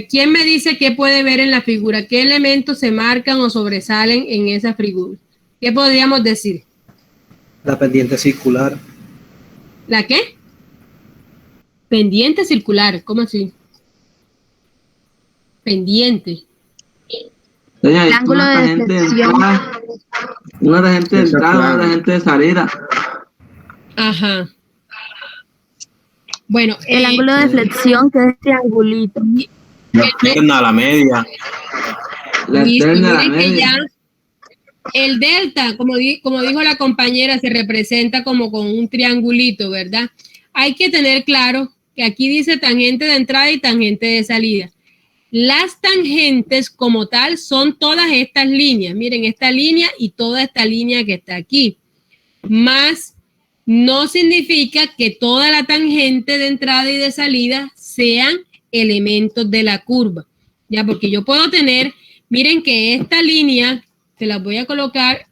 ¿Quién me dice qué puede ver en la figura? ¿Qué elementos se marcan o sobresalen en esa figura? ¿Qué podríamos decir? La pendiente circular. ¿La qué? Pendiente circular, ¿cómo así? Pendiente. Doña, hay una tangente de entrada, una tangente de entrada, una tangente de salida. Ajá. Bueno, el ángulo de flexión, que es triangulito. La externa, la media. La listo, externa, la miren que media. ya el delta, como dijo la compañera, se representa como con un triangulito, ¿verdad? Hay que tener claro que aquí dice tangente de entrada y tangente de salida. Las tangentes como tal son todas estas líneas. Miren, esta línea y toda esta línea que está aquí. Más no significa que toda la tangente de entrada y de salida sean elementos de la curva. Ya, porque yo puedo tener, miren que esta línea, se la voy a colocar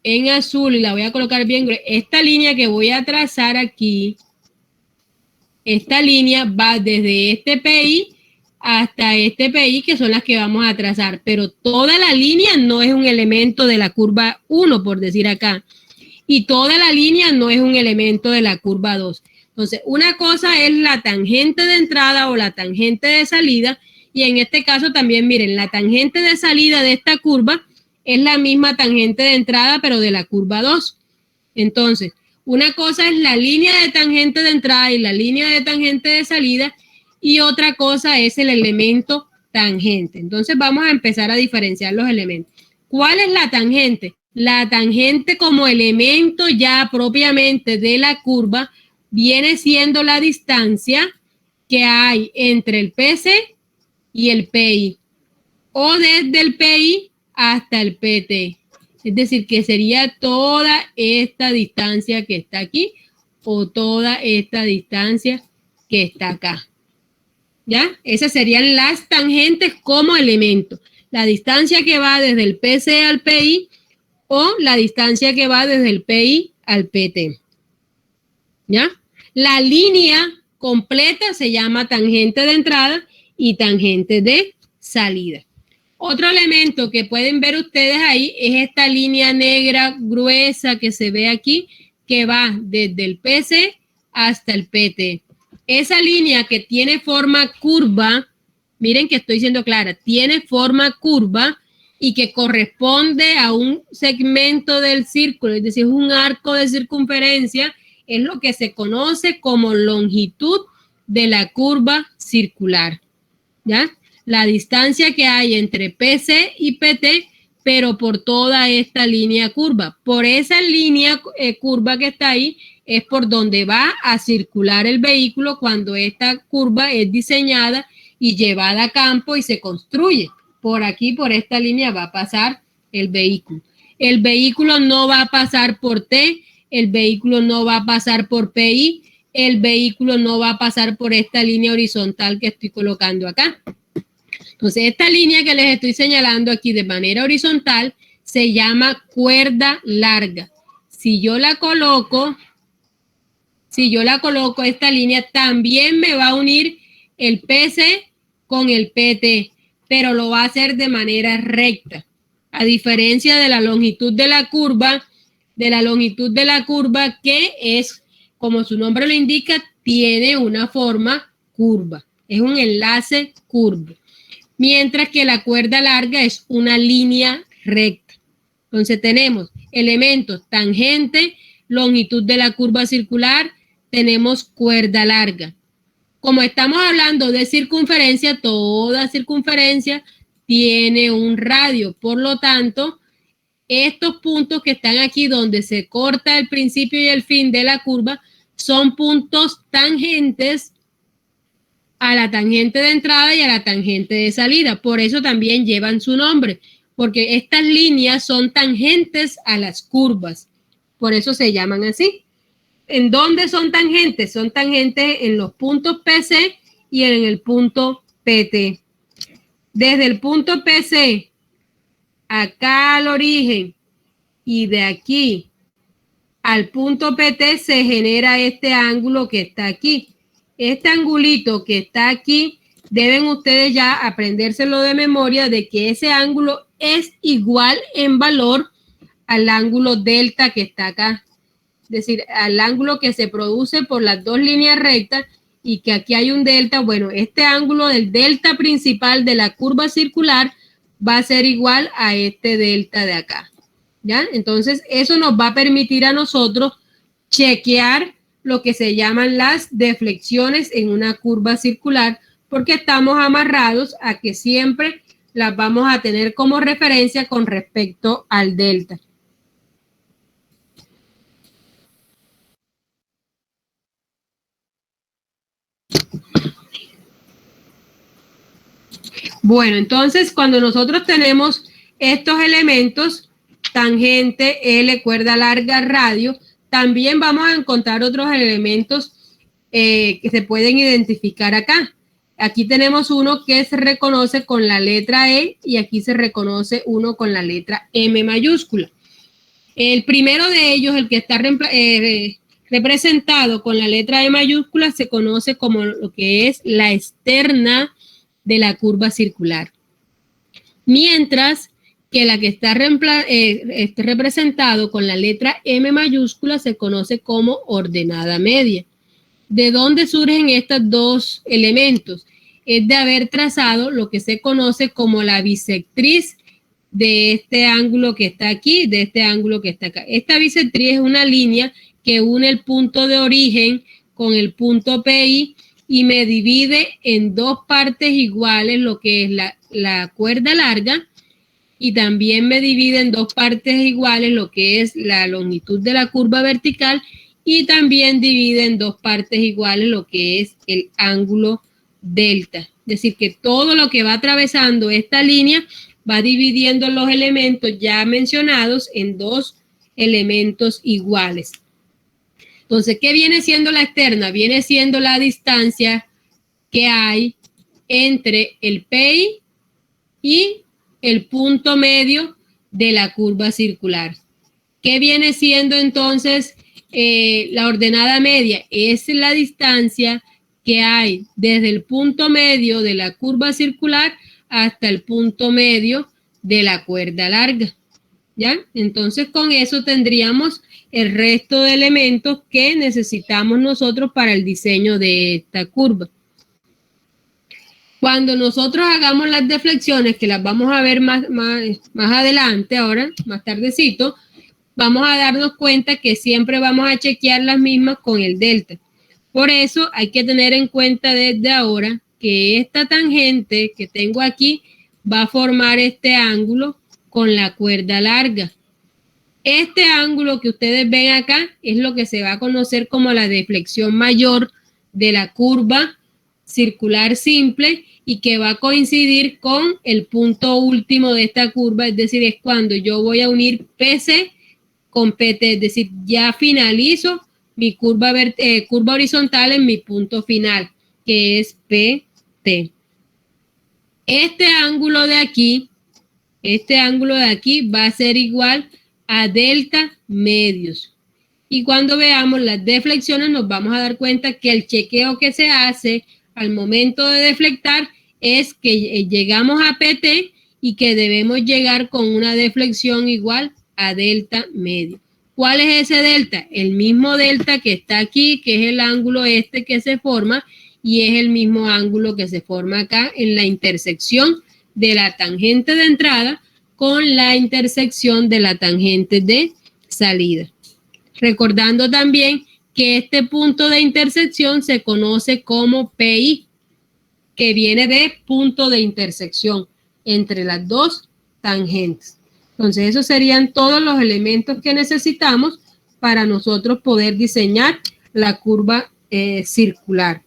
en azul y la voy a colocar bien. Esta línea que voy a trazar aquí, esta línea va desde este PI hasta este PI, que son las que vamos a trazar, pero toda la línea no es un elemento de la curva 1, por decir acá, y toda la línea no es un elemento de la curva 2. Entonces, una cosa es la tangente de entrada o la tangente de salida, y en este caso también, miren, la tangente de salida de esta curva es la misma tangente de entrada, pero de la curva 2. Entonces, una cosa es la línea de tangente de entrada y la línea de tangente de salida, y otra cosa es el elemento tangente. Entonces, vamos a empezar a diferenciar los elementos. ¿Cuál es la tangente? La tangente como elemento ya propiamente de la curva viene siendo la distancia que hay entre el PC y el PI, o desde el PI hasta el PT. Es decir, que sería toda esta distancia que está aquí o toda esta distancia que está acá. ¿Ya? Esas serían las tangentes como elemento. La distancia que va desde el PC al PI o la distancia que va desde el PI al PT. ¿Ya? La línea completa se llama tangente de entrada y tangente de salida. Otro elemento que pueden ver ustedes ahí es esta línea negra gruesa que se ve aquí, que va desde el PC hasta el PT. Esa línea que tiene forma curva, miren que estoy siendo clara, tiene forma curva y que corresponde a un segmento del círculo, es decir, un arco de circunferencia, es lo que se conoce como longitud de la curva circular, ¿ya? La distancia que hay entre PC y PT, pero por toda esta línea curva. Por esa línea curva que está ahí es por donde va a circular el vehículo cuando esta curva es diseñada y llevada a campo y se construye. Por aquí, por esta línea va a pasar el vehículo. El vehículo no va a pasar por T, el vehículo no va a pasar por PI, el vehículo no va a pasar por esta línea horizontal que estoy colocando acá. Entonces, esta línea que les estoy señalando aquí de manera horizontal se llama cuerda larga. Si yo la coloco, esta línea también me va a unir el PC con el PT, pero lo va a hacer de manera recta. A diferencia de la longitud de la curva, que es, como su nombre lo indica, tiene una forma curva. Es un enlace curvo. Mientras que la cuerda larga es una línea recta. Entonces tenemos elementos tangente, longitud de la curva circular, tenemos cuerda larga. Como estamos hablando de circunferencia, toda circunferencia tiene un radio. Por lo tanto, estos puntos que están aquí donde se corta el principio y el fin de la curva son puntos tangentes a la tangente de entrada y a la tangente de salida. Por eso también llevan su nombre, porque estas líneas son tangentes a las curvas. Por eso se llaman así. ¿En dónde son tangentes? Son tangentes en los puntos PC y en el punto PT. Desde el punto PC acá al origen y de aquí al punto PT se genera este ángulo que está aquí. Este angulito que está aquí deben ustedes ya aprendérselo de memoria de que ese ángulo es igual en valor al ángulo delta que está acá. Es decir, al ángulo que se produce por las dos líneas rectas y que aquí hay un delta. Bueno, este ángulo del delta principal de la curva circular va a ser igual a este delta de acá. ¿Ya? Entonces, eso nos va a permitir a nosotros chequear lo que se llaman las deflexiones en una curva circular, porque estamos amarrados a que siempre las vamos a tener como referencia con respecto al delta. Bueno, entonces cuando nosotros tenemos estos elementos, tangente, L, cuerda larga, radio, también vamos a encontrar otros elementos que se pueden identificar acá. Aquí tenemos uno que se reconoce con la letra E y aquí se reconoce uno con la letra M mayúscula. El primero de ellos, el que está representado con la letra E mayúscula, se conoce como lo que es la externa de la curva circular. Mientras que la que está representado con la letra M mayúscula se conoce como ordenada media. ¿De dónde surgen estos dos elementos? Es de haber trazado lo que se conoce como la bisectriz de este ángulo que está aquí, de este ángulo que está acá. Esta bisectriz es una línea que une el punto de origen con el punto PI y me divide en dos partes iguales lo que es la cuerda larga, y también me divide en dos partes iguales lo que es la longitud de la curva vertical, y también divide en dos partes iguales lo que es el ángulo delta. Es decir, que todo lo que va atravesando esta línea va dividiendo los elementos ya mencionados en dos elementos iguales. Entonces, ¿qué viene siendo la externa? Viene siendo la distancia que hay entre el PI y el punto medio de la curva circular. ¿Qué viene siendo entonces la ordenada media? Es la distancia que hay desde el punto medio de la curva circular hasta el punto medio de la cuerda larga. ¿Ya? Entonces, con eso tendríamos el resto de elementos que necesitamos nosotros para el diseño de esta curva. Cuando nosotros hagamos las deflexiones, que las vamos a ver más adelante, ahora, más tardecito, vamos a darnos cuenta que siempre vamos a chequear las mismas con el delta. Por eso hay que tener en cuenta desde ahora que esta tangente que tengo aquí va a formar este ángulo con la cuerda larga. Este ángulo que ustedes ven acá es lo que se va a conocer como la deflexión mayor de la curva circular simple y que va a coincidir con el punto último de esta curva, es decir, es cuando yo voy a unir PC con PT, es decir, ya finalizo mi curva horizontal en mi punto final, que es PT. Este ángulo de aquí va a ser igual a delta medios. Y cuando veamos las deflexiones nos vamos a dar cuenta que el chequeo que se hace al momento de deflectar es que llegamos a PT y que debemos llegar con una deflexión igual a delta medio. ¿Cuál es ese delta? El mismo delta que está aquí, que es el ángulo este que se forma, y es el mismo ángulo que se forma acá en la intersección de la tangente de entrada con la intersección de la tangente de salida. Recordando también que este punto de intersección se conoce como PI, que viene de punto de intersección entre las dos tangentes. Entonces, esos serían todos los elementos que necesitamos para nosotros poder diseñar la curva circular.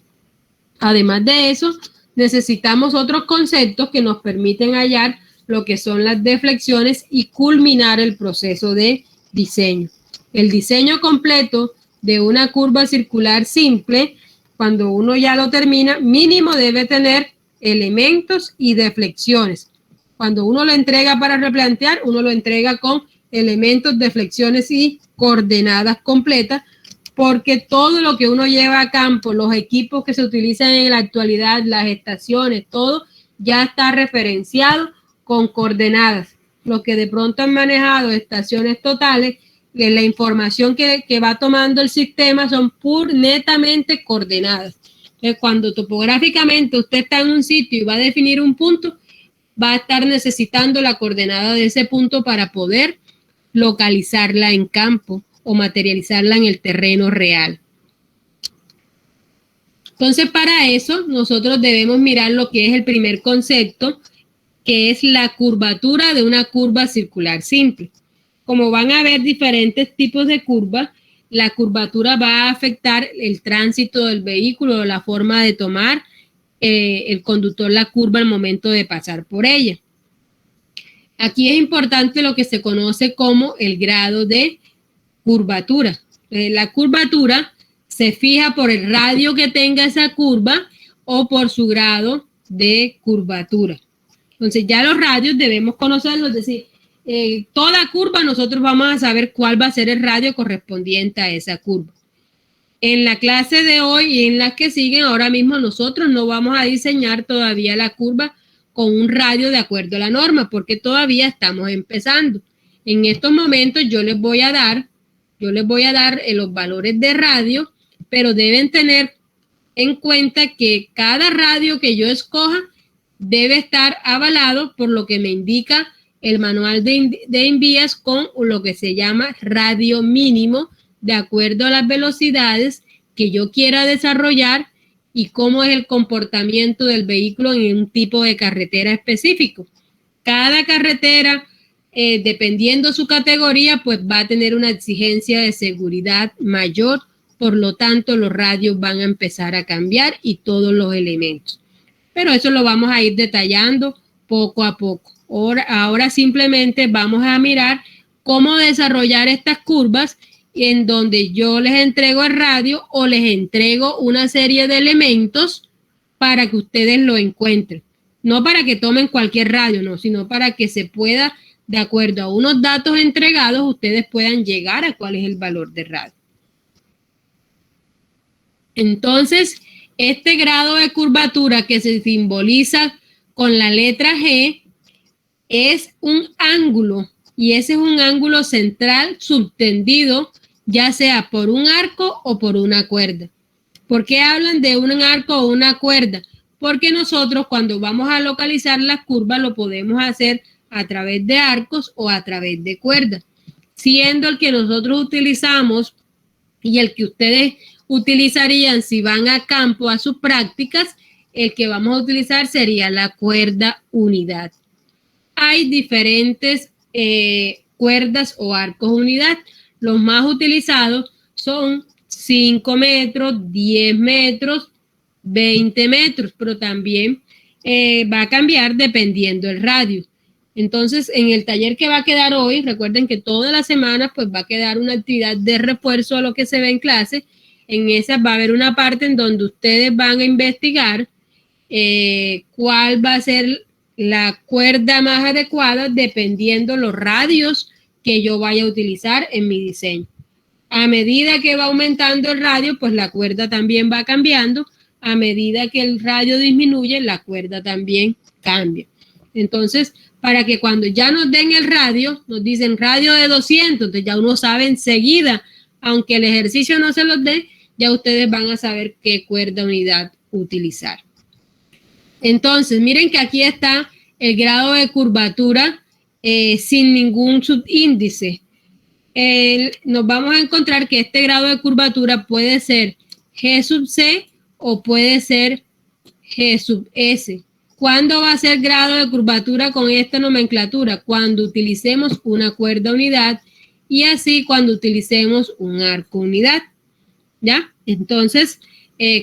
Además de eso, necesitamos otros conceptos que nos permiten hallar lo que son las deflexiones y culminar el proceso de diseño. El diseño completo de una curva circular simple, cuando uno ya lo termina, mínimo debe tener elementos y deflexiones. Cuando uno lo entrega para replantear, uno lo entrega con elementos, deflexiones y coordenadas completas porque todo lo que uno lleva a campo, los equipos que se utilizan en la actualidad, las estaciones, todo ya está referenciado con coordenadas. Los que de pronto han manejado estaciones totales, la información que va tomando el sistema son netamente coordenadas. Entonces, cuando topográficamente usted está en un sitio y va a definir un punto, va a estar necesitando la coordenada de ese punto para poder localizarla en campo o materializarla en el terreno real. Entonces, para eso, nosotros debemos mirar lo que es el primer concepto, que es la curvatura de una curva circular simple. Como van a haber diferentes tipos de curvas, la curvatura va a afectar el tránsito del vehículo, la forma de tomar el conductor la curva al momento de pasar por ella. Aquí es importante lo que se conoce como el grado de curvatura. La curvatura se fija por el radio que tenga esa curva o por su grado de curvatura. Entonces ya los radios debemos conocerlos, es decir, toda curva nosotros vamos a saber cuál va a ser el radio correspondiente a esa curva. En la clase de hoy y en las que siguen, ahora mismo nosotros no vamos a diseñar todavía la curva con un radio de acuerdo a la norma, porque todavía estamos empezando. En estos momentos yo les voy a dar los valores de radio, pero deben tener en cuenta que cada radio que yo escoja debe estar avalado por lo que me indica el manual de envías con lo que se llama radio mínimo, de acuerdo a las velocidades que yo quiera desarrollar y cómo es el comportamiento del vehículo en un tipo de carretera específico. Cada carretera, dependiendo su categoría, pues va a tener una exigencia de seguridad mayor, por lo tanto los radios van a empezar a cambiar y todos los elementos. Pero eso lo vamos a ir detallando poco a poco. Ahora simplemente vamos a mirar cómo desarrollar estas curvas en donde yo les entrego el radio o les entrego una serie de elementos para que ustedes lo encuentren. No para que tomen cualquier radio, no, sino para que se pueda, de acuerdo a unos datos entregados, ustedes puedan llegar a cuál es el valor de radio. Entonces, este grado de curvatura que se simboliza con la letra G es un ángulo, y ese es un ángulo central subtendido, ya sea por un arco o por una cuerda. ¿Por qué hablan de un arco o una cuerda? Porque nosotros cuando vamos a localizar las curvas lo podemos hacer a través de arcos o a través de cuerdas, siendo el que nosotros utilizamos y el que ustedes utilizarían si van a campo a sus prácticas, el que vamos a utilizar sería la cuerda unidad. Hay diferentes cuerdas o arcos unidad. Los más utilizados son 5 metros, 10 metros, 20 metros, pero también va a cambiar dependiendo del radio. Entonces, en el taller que va a quedar hoy, recuerden que todas las semanas pues va a quedar una actividad de refuerzo a lo que se ve en clase. En esa va a haber una parte en donde ustedes van a investigar cuál va a ser la cuerda más adecuada dependiendo los radios que yo vaya a utilizar en mi diseño. A medida que va aumentando el radio, pues la cuerda también va cambiando. A medida que el radio disminuye, la cuerda también cambia. Entonces, para que cuando ya nos den el radio, nos dicen radio de 200, entonces ya uno sabe enseguida, aunque el ejercicio no se los dé, ya ustedes van a saber qué cuerda unidad utilizar. Entonces, miren que aquí está el grado de curvatura sin ningún subíndice. Nos vamos a encontrar que este grado de curvatura puede ser G sub C o puede ser G sub S. ¿Cuándo va a ser grado de curvatura con esta nomenclatura? Cuando utilicemos una cuerda unidad y así cuando utilicemos un arco unidad. ¿Ya? Entonces,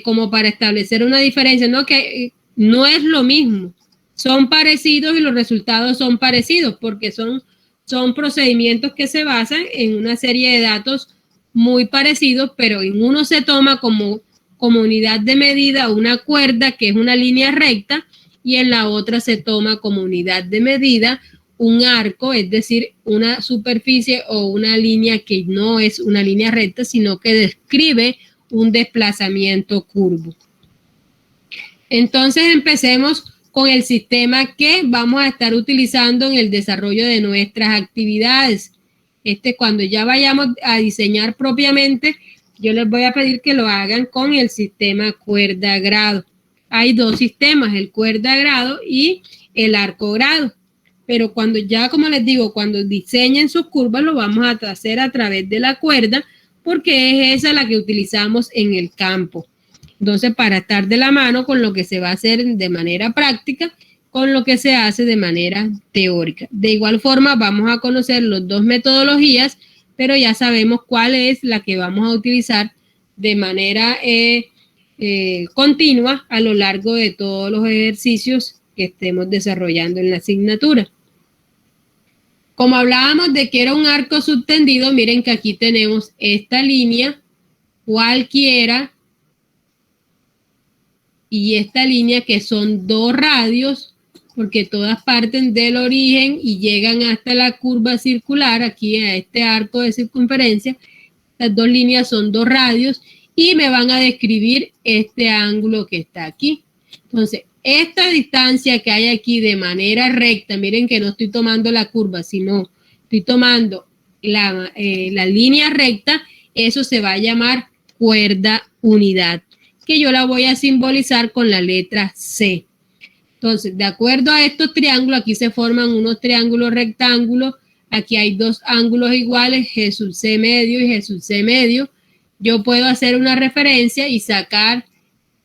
como para establecer una diferencia, ¿no? Que no es lo mismo. Son parecidos y los resultados son parecidos porque son procedimientos que se basan en una serie de datos muy parecidos, pero en uno se toma como unidad de medida una cuerda que es una línea recta y en la otra se toma como unidad de medida un arco, es decir, una superficie o una línea que no es una línea recta, sino que describe un desplazamiento curvo. Entonces empecemos con el sistema que vamos a estar utilizando en el desarrollo de nuestras actividades. Cuando ya vayamos a diseñar propiamente, yo les voy a pedir que lo hagan con el sistema cuerda-grado. Hay dos sistemas, el cuerda-grado y el arco-grado. Pero cuando ya, como les digo, cuando diseñen sus curvas, lo vamos a hacer a través de la cuerda, porque es esa la que utilizamos en el campo. Entonces, para estar de la mano con lo que se va a hacer de manera práctica, con lo que se hace de manera teórica. De igual forma, vamos a conocer las dos metodologías, pero ya sabemos cuál es la que vamos a utilizar de manera continua a lo largo de todos los ejercicios que estemos desarrollando en la asignatura. Como hablábamos de que era un arco subtendido, miren que aquí tenemos esta línea, cualquiera, y esta línea que son dos radios, porque todas parten del origen y llegan hasta la curva circular, aquí a este arco de circunferencia. Las dos líneas son dos radios y me van a describir este ángulo que está aquí. Entonces, esta distancia que hay aquí de manera recta, miren que no estoy tomando la curva, sino estoy tomando la línea recta, eso se va a llamar cuerda unidad, que yo la voy a simbolizar con la letra C. Entonces, de acuerdo a estos triángulos, aquí se forman unos triángulos rectángulos, aquí hay dos ángulos iguales, G sub C medio y G sub C medio. Yo puedo hacer una referencia y sacar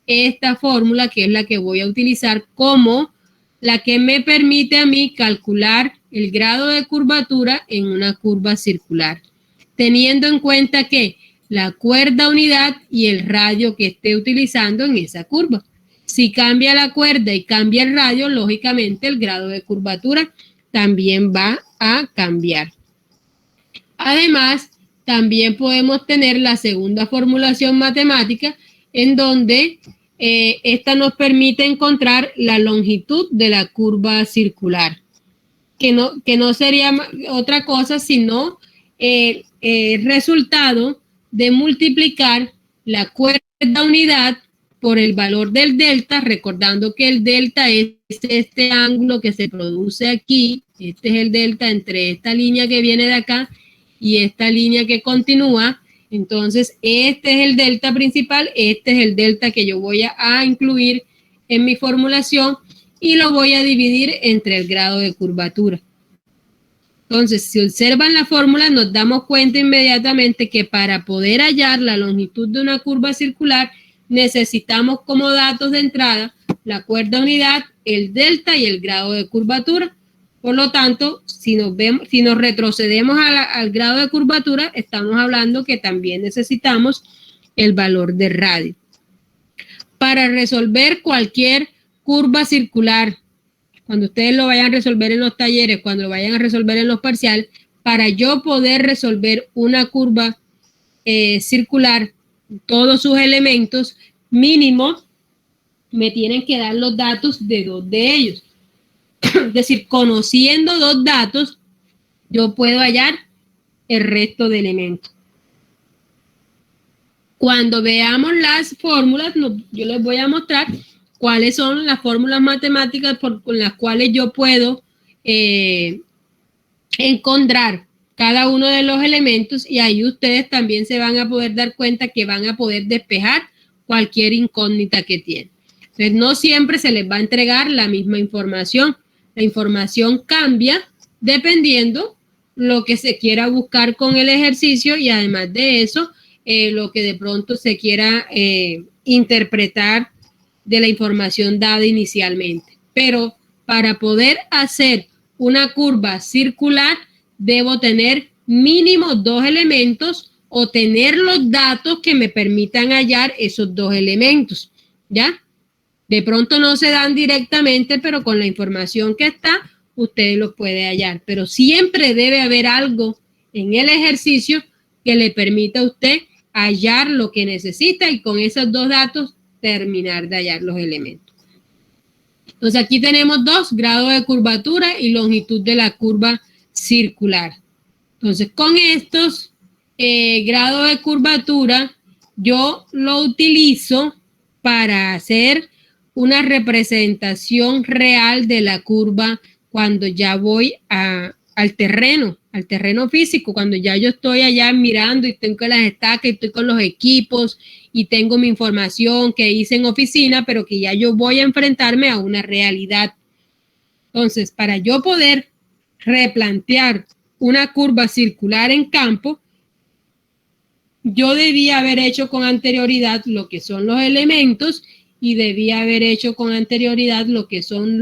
esta fórmula, que es la que voy a utilizar como la que me permite a mí calcular el grado de curvatura en una curva circular, teniendo en cuenta que la cuerda unidad y el radio que esté utilizando en esa curva. Si cambia la cuerda y cambia el radio, lógicamente el grado de curvatura también va a cambiar. Además, también podemos tener la segunda formulación matemática, en donde esta nos permite encontrar la longitud de la curva circular, que no sería otra cosa sino el resultado de multiplicar la cuerda unidad por el valor del delta, recordando que el delta es este ángulo que se produce aquí. Este es el delta entre esta línea que viene de acá y esta línea que continúa. Entonces, este es el delta principal, este es el delta que yo voy a incluir en mi formulación y lo voy a dividir entre el grado de curvatura. Entonces, si observan la fórmula, nos damos cuenta inmediatamente que para poder hallar la longitud de una curva circular, necesitamos como datos de entrada la cuerda unidad, el delta y el grado de curvatura. Por lo tanto, si nos retrocedemos al grado de curvatura, estamos hablando que también necesitamos el valor de radio. Para resolver cualquier curva circular, cuando ustedes lo vayan a resolver en los talleres, cuando lo vayan a resolver en los parciales, para yo poder resolver una curva circular, todos sus elementos, mínimo, me tienen que dar los datos de dos de ellos. Es decir, conociendo dos datos, yo puedo hallar el resto de elementos. Cuando veamos las fórmulas, yo les voy a mostrar cuáles son las fórmulas matemáticas con las cuales yo puedo encontrar cada uno de los elementos, y ahí ustedes también se van a poder dar cuenta que van a poder despejar cualquier incógnita que tienen. Entonces, no siempre se les va a entregar la misma información. La información cambia dependiendo lo que se quiera buscar con el ejercicio y además de eso, lo que de pronto se quiera interpretar de la información dada inicialmente. Pero para poder hacer una curva circular, debo tener mínimo dos elementos o tener los datos que me permitan hallar esos dos elementos, ¿ya? De pronto no se dan directamente, pero con la información que está, usted los puede hallar. Pero siempre debe haber algo en el ejercicio que le permita a usted hallar lo que necesita y con esos dos datos terminar de hallar los elementos. Entonces aquí tenemos 2 grados de curvatura y longitud de la curva circular. Entonces con estos grados de curvatura yo lo utilizo para hacer una representación real de la curva cuando ya voy al terreno físico, cuando ya yo estoy allá mirando y tengo las estacas y estoy con los equipos y tengo mi información que hice en oficina, pero que ya yo voy a enfrentarme a una realidad. Entonces, para yo poder replantear una curva circular en campo, yo debía haber hecho con anterioridad lo que son los elementos y debía haber hecho con anterioridad lo que son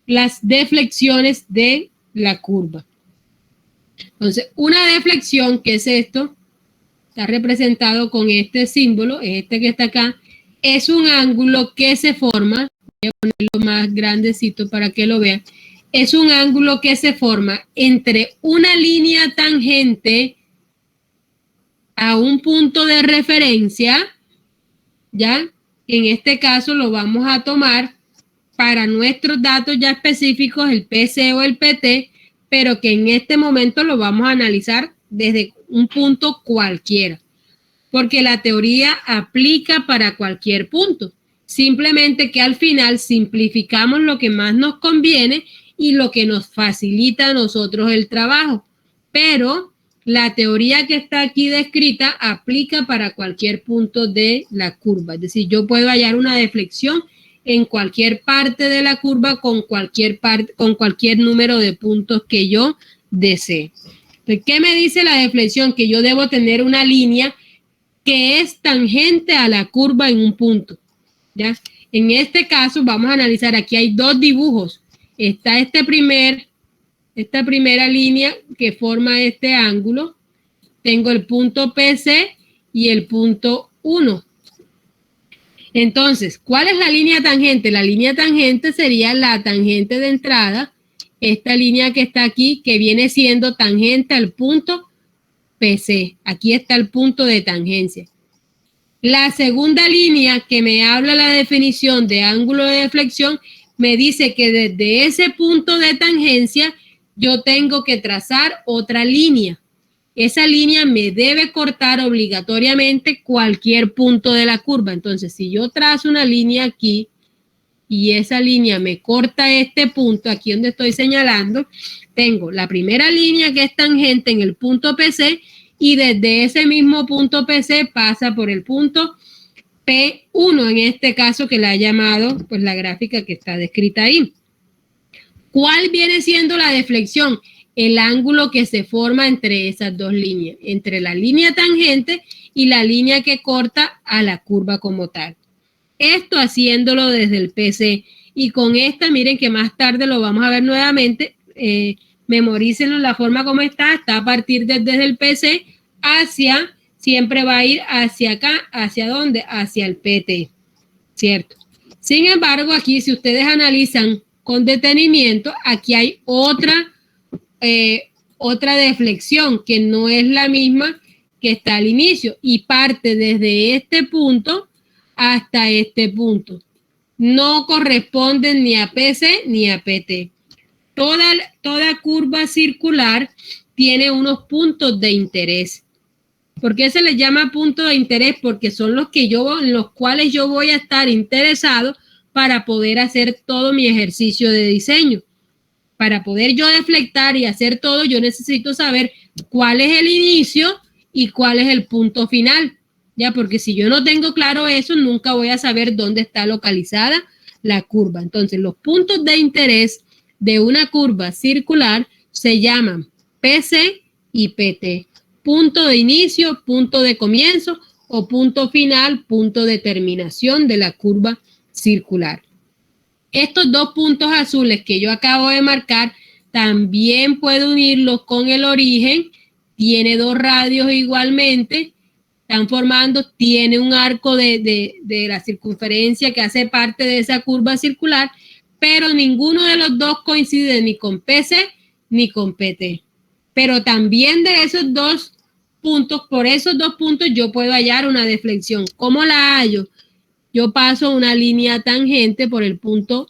las deflexiones de la curva. Entonces, una deflexión, ¿qué es esto? Está representado con este símbolo, este que está acá, es un ángulo que se forma, voy a ponerlo más grandecito para que lo vean, es un ángulo que se forma entre una línea tangente a un punto de referencia, ¿ya? En este caso lo vamos a tomar para nuestros datos ya específicos, el PC o el PT, pero que en este momento lo vamos a analizar desde un punto cualquiera, porque la teoría aplica para cualquier punto. Simplemente que al final simplificamos lo que más nos conviene y lo que nos facilita a nosotros el trabajo. Pero la teoría que está aquí descrita aplica para cualquier punto de la curva. Es decir, yo puedo hallar una deflexión en cualquier parte de la curva con cualquier número de puntos que yo desee. Entonces, ¿qué me dice la deflexión? Que yo debo tener una línea que es tangente a la curva en un punto, ¿ya? En este caso vamos a analizar, aquí hay 2 dibujos. Está esta primera línea que forma este ángulo. Tengo el punto PC y el punto 1. Entonces, ¿cuál es la línea tangente? La línea tangente sería la tangente de entrada, esta línea que está aquí, que viene siendo tangente al punto PC. Aquí está el punto de tangencia. La segunda línea que me habla la definición de ángulo de deflexión me dice que desde ese punto de tangencia yo tengo que trazar otra línea. Esa línea me debe cortar obligatoriamente cualquier punto de la curva. Entonces, si yo trazo una línea aquí y esa línea me corta este punto, aquí donde estoy señalando, tengo la primera línea que es tangente en el punto PC y desde ese mismo punto PC pasa por el punto P1, en este caso que la ha llamado pues la gráfica que está descrita ahí. ¿Cuál viene siendo la deflexión? El ángulo que se forma entre esas 2 líneas, entre la línea tangente y la línea que corta a la curva como tal. Esto haciéndolo desde el PC. Y con esta, miren que más tarde lo vamos a ver nuevamente, memorícenlo la forma como está a partir desde el PC hacia, siempre va a ir hacia acá, ¿hacia dónde? Hacia el PT, ¿cierto? Sin embargo, aquí si ustedes analizan con detenimiento, aquí hay otra deflexión que no es la misma que está al inicio y parte desde este punto hasta este punto. No corresponden ni a PC ni a PT. Toda curva circular tiene unos puntos de interés. ¿Por qué se les llama puntos de interés? Porque son en los cuales yo voy a estar interesado para poder hacer todo mi ejercicio de diseño. Para poder yo deflectar y hacer todo, yo necesito saber cuál es el inicio y cuál es el punto final, ¿ya? Porque si yo no tengo claro eso, nunca voy a saber dónde está localizada la curva. Entonces, los puntos de interés de una curva circular se llaman PC y PT. Punto de inicio, punto de comienzo o punto final, punto de terminación de la curva circular. Estos 2 puntos azules que yo acabo de marcar, también puedo unirlos con el origen. Tiene 2 radios igualmente. Están formando, tiene un arco de la circunferencia que hace parte de esa curva circular, pero ninguno de los 2 coincide ni con PC ni con PT. Pero también de esos 2 puntos, por esos 2 puntos yo puedo hallar una deflexión. ¿Cómo la hallo? Yo paso una línea tangente por el punto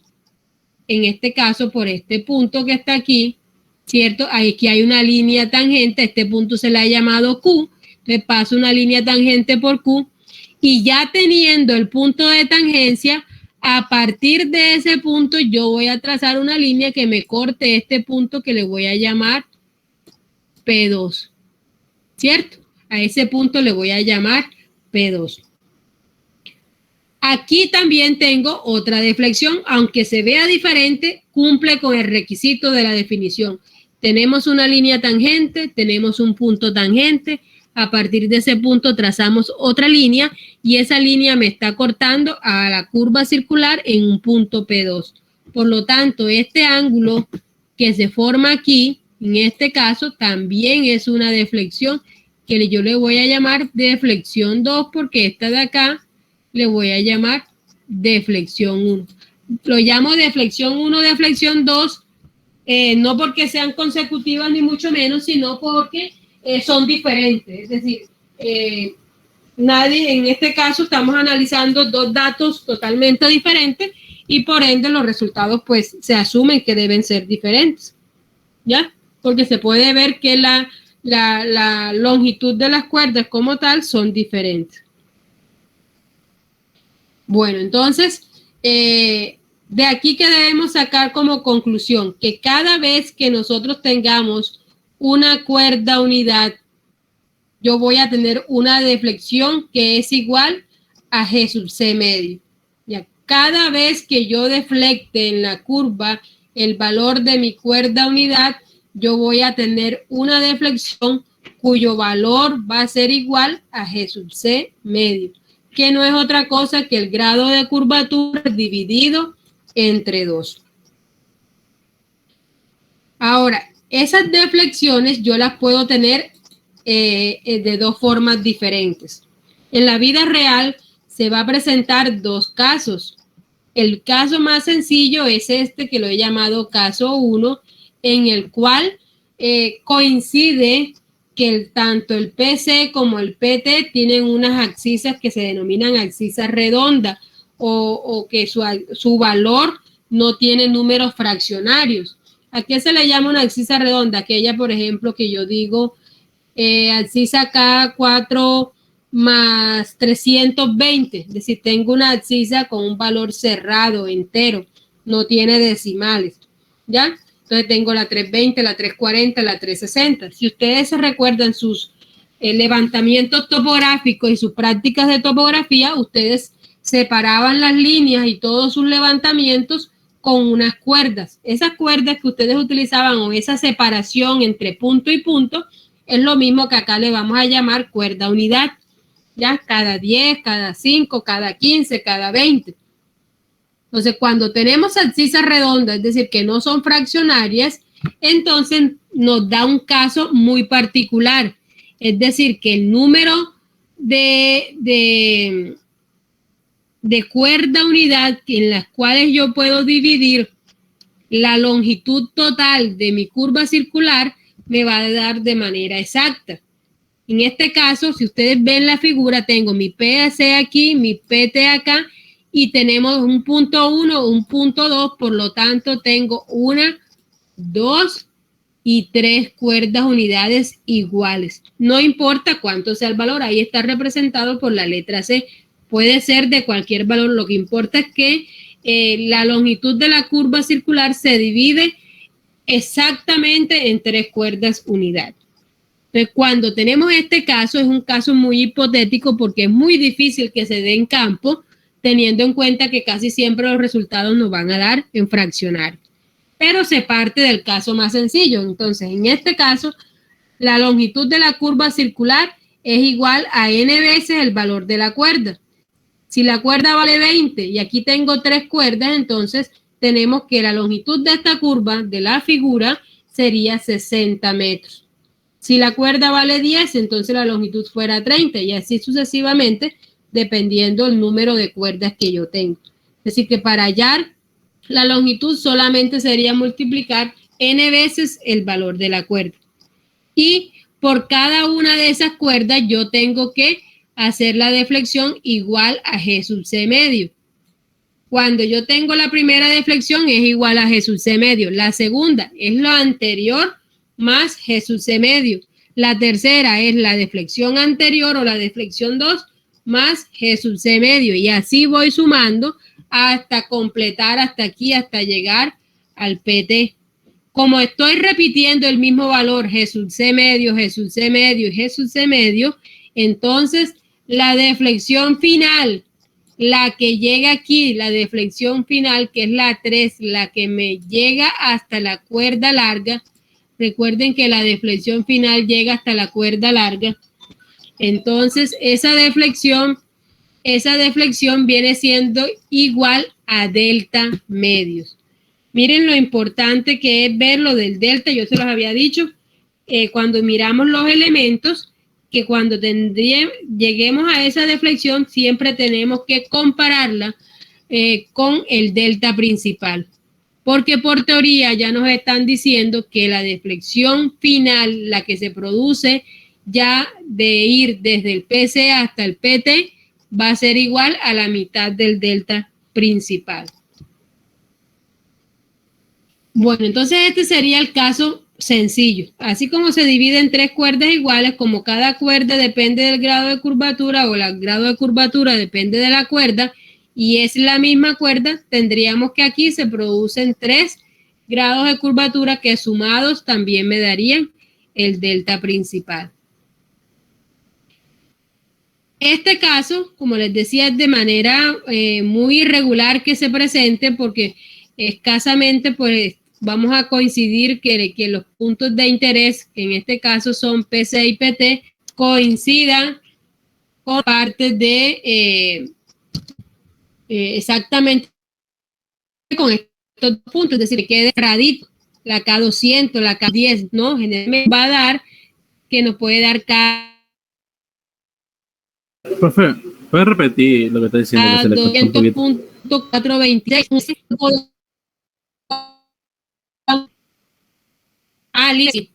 en este caso por este punto que está aquí, ¿cierto? Aquí hay una línea tangente, este punto se le ha llamado Q, entonces paso una línea tangente por Q, y ya teniendo el punto de tangencia, a partir de ese punto yo voy a trazar una línea que me corte este punto que le voy a llamar P2, ¿cierto? A ese punto le voy a llamar P2. Aquí también tengo otra deflexión, aunque se vea diferente, cumple con el requisito de la definición. Tenemos una línea tangente, tenemos un punto tangente, a partir de ese punto trazamos otra línea y esa línea me está cortando a la curva circular en un punto P2. Por lo tanto, este ángulo que se forma aquí, en este caso, también es una deflexión que yo le voy a llamar deflexión 2 porque esta de acá le voy a llamar deflexión 1. Lo llamo deflexión 1, deflexión 2, no porque sean consecutivas ni mucho menos, sino porque son diferentes. Es decir, en este caso estamos analizando dos datos totalmente diferentes y por ende los resultados pues se asumen que deben ser diferentes, ¿ya? Porque se puede ver que la longitud de las cuerdas como tal son diferentes. Bueno, entonces, de aquí que debemos sacar como conclusión que cada vez que nosotros tengamos una cuerda unidad, yo voy a tener una deflexión que es igual a G sub C medio. Ya, cada vez que yo deflecte en la curva el valor de mi cuerda unidad, yo voy a tener una deflexión cuyo valor va a ser igual a G sub C medio, que no es otra cosa que el grado de curvatura dividido entre 2. Ahora, esas deflexiones yo las puedo tener de dos formas diferentes. En la vida real se va a presentar dos casos. El caso más sencillo es este que lo he llamado caso 1, en el cual coincide que tanto el PC como el PT tienen unas abscisas que se denominan abscisas redondas o que su valor no tiene números fraccionarios. ¿A qué se le llama una abscisa redonda? Aquella, por ejemplo, que yo digo abscisa K4 más 320, es decir, tengo una abscisa con un valor cerrado, entero, no tiene decimales, ¿ya? Entonces tengo la 320, la 340, la 360. Si ustedes se recuerdan sus levantamientos topográficos y sus prácticas de topografía, ustedes separaban las líneas y todos sus levantamientos con unas cuerdas. Esas cuerdas que ustedes utilizaban o esa separación entre punto y punto es lo mismo que acá le vamos a llamar cuerda unidad. Ya cada 10, cada 5, cada 15, cada 20. Entonces, cuando tenemos abscisas redondas, es decir, que no son fraccionarias, entonces nos da un caso muy particular. Es decir, que el número de cuerda unidad en las cuales yo puedo dividir la longitud total de mi curva circular me va a dar de manera exacta. En este caso, si ustedes ven la figura, tengo mi PAC aquí, mi PT acá, y tenemos un punto 1, un punto 2, por lo tanto tengo 1, 2 y 3 cuerdas unidades iguales. No importa cuánto sea el valor, ahí está representado por la letra C. Puede ser de cualquier valor, lo que importa es que la longitud de la curva circular se divide exactamente en 3 cuerdas unidad. Entonces, cuando tenemos este caso, es un caso muy hipotético porque es muy difícil que se dé en campo, teniendo en cuenta que casi siempre los resultados nos van a dar en fraccionario. Pero se parte del caso más sencillo. Entonces, en este caso, la longitud de la curva circular es igual a n veces el valor de la cuerda. Si la cuerda vale 20 y aquí tengo 3 cuerdas, entonces tenemos que la longitud de esta curva, de la figura, sería 60 metros. Si la cuerda vale 10, entonces la longitud fuera 30 y así sucesivamente, dependiendo del número de cuerdas que yo tengo. Es decir, que para hallar la longitud solamente sería multiplicar n veces el valor de la cuerda. Y por cada una de esas cuerdas yo tengo que hacer la deflexión igual a G sub C medio. Cuando yo tengo la primera deflexión es igual a G sub C medio. La segunda es lo anterior más G sub C medio. La tercera es la deflexión anterior o la deflexión 2 más G sub C medio. Y así voy sumando hasta completar hasta aquí, hasta llegar al PT. Como estoy repitiendo el mismo valor, G sub C medio, G sub C medio y G sub C medio, entonces la deflexión final, la que llega aquí, la deflexión final, que es la 3, la que me llega hasta la cuerda larga. Recuerden que la deflexión final llega hasta la cuerda larga. Entonces, esa deflexión viene siendo igual a delta medios. Miren lo importante que es ver lo del delta. Yo se los había dicho cuando miramos los elementos, que cuando lleguemos a esa deflexión siempre tenemos que compararla con el delta principal, porque por teoría ya nos están diciendo que la deflexión final, la que se produce ya de ir desde el PC hasta el PT, va a ser igual a la mitad del delta principal. Bueno, entonces este sería el caso sencillo. Así como se divide en 3 cuerdas iguales, como cada cuerda depende del grado de curvatura o el grado de curvatura depende de la cuerda y es la misma cuerda, tendríamos que aquí se producen 3 grados de curvatura que sumados también me darían el delta principal. Este caso, como les decía, es de manera muy irregular que se presente porque escasamente pues vamos a coincidir que los puntos de interés, que en este caso son PC y PT, coincidan con partes de exactamente con estos puntos, es decir, que quede radito, la K200, la K10, ¿no? Generalmente va a dar que nos puede dar K. Profe, ¿puedes repetir lo que está diciendo? K200.426.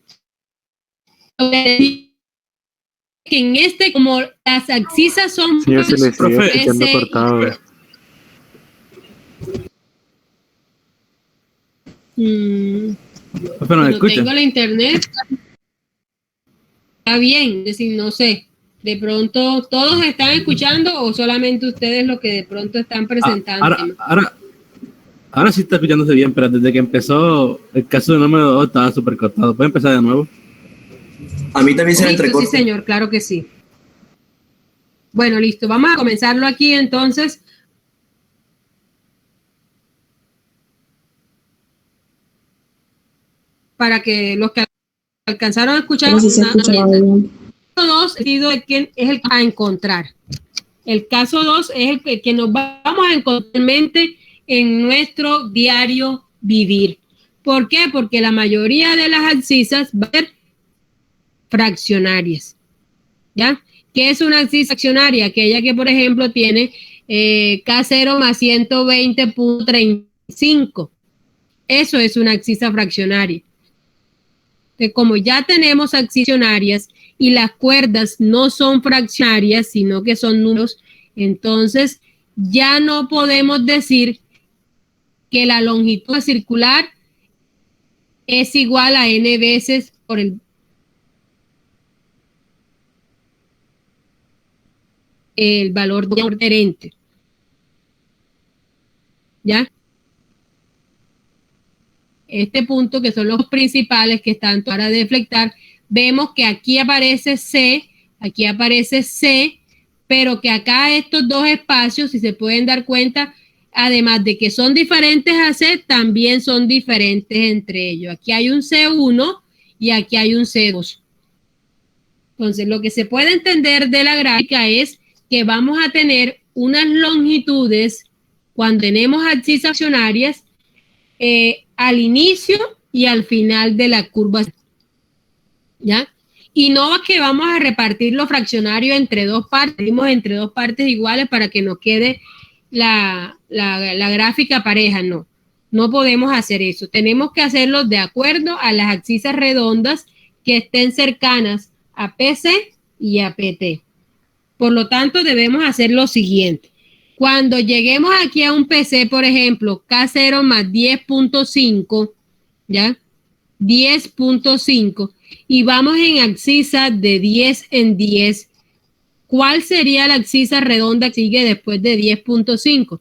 Que en este, como las abscisas son... Sí, se le sigue escuchando cortado. Pero no tengo la internet. Está bien, es decir, no sé. De pronto, ¿todos están escuchando o solamente ustedes lo que de pronto están presentando? Ahora sí está escuchándose bien, pero desde que empezó el caso de número 2 estaba súper cortado. ¿Puede empezar de nuevo? A mí también se me entrecorta. Sí, señor, claro que sí. Bueno, listo. Vamos a comenzarlo aquí entonces. Para que los que alcanzaron a escuchar... Pero sí se escuchaba bien. El caso 2 es el a encontrar. El caso 2 es el que nos vamos a encontrar en nuestro diario vivir. ¿Por qué? Porque la mayoría de las abscisas va a ser fraccionarias. ¿Ya? ¿Qué es una abscisa fraccionaria? Aquella que, por ejemplo, tiene K0 más 120.35. Eso es una abscisa fraccionaria. Que como ya tenemos abscisionarias y las cuerdas no son fraccionarias, sino que son números, entonces ya no podemos decir que la longitud circular es igual a n veces por el valor diferente. ¿Ya? Este punto, que son los principales que están para deflectar, vemos que aquí aparece C, pero que acá estos dos espacios, si se pueden dar cuenta, además de que son diferentes a C, también son diferentes entre ellos. Aquí hay un C1 y aquí hay un C2. Entonces, lo que se puede entender de la gráfica es que vamos a tener unas longitudes cuando tenemos abscisas fraccionarias al inicio y al final de la curva, ¿ya? Y no es que vamos a repartir los fraccionarios entre dos partes iguales para que nos quede la gráfica pareja, no podemos hacer eso. Tenemos que hacerlo de acuerdo a las abscisas redondas que estén cercanas a PC y a PT. Por lo tanto, debemos hacer lo siguiente. Cuando lleguemos aquí a un PC, por ejemplo, K0 más 10.5, ¿ya? 10.5, y vamos en abscisa de 10 en 10. ¿Cuál sería la abscisa redonda que sigue después de 10.5?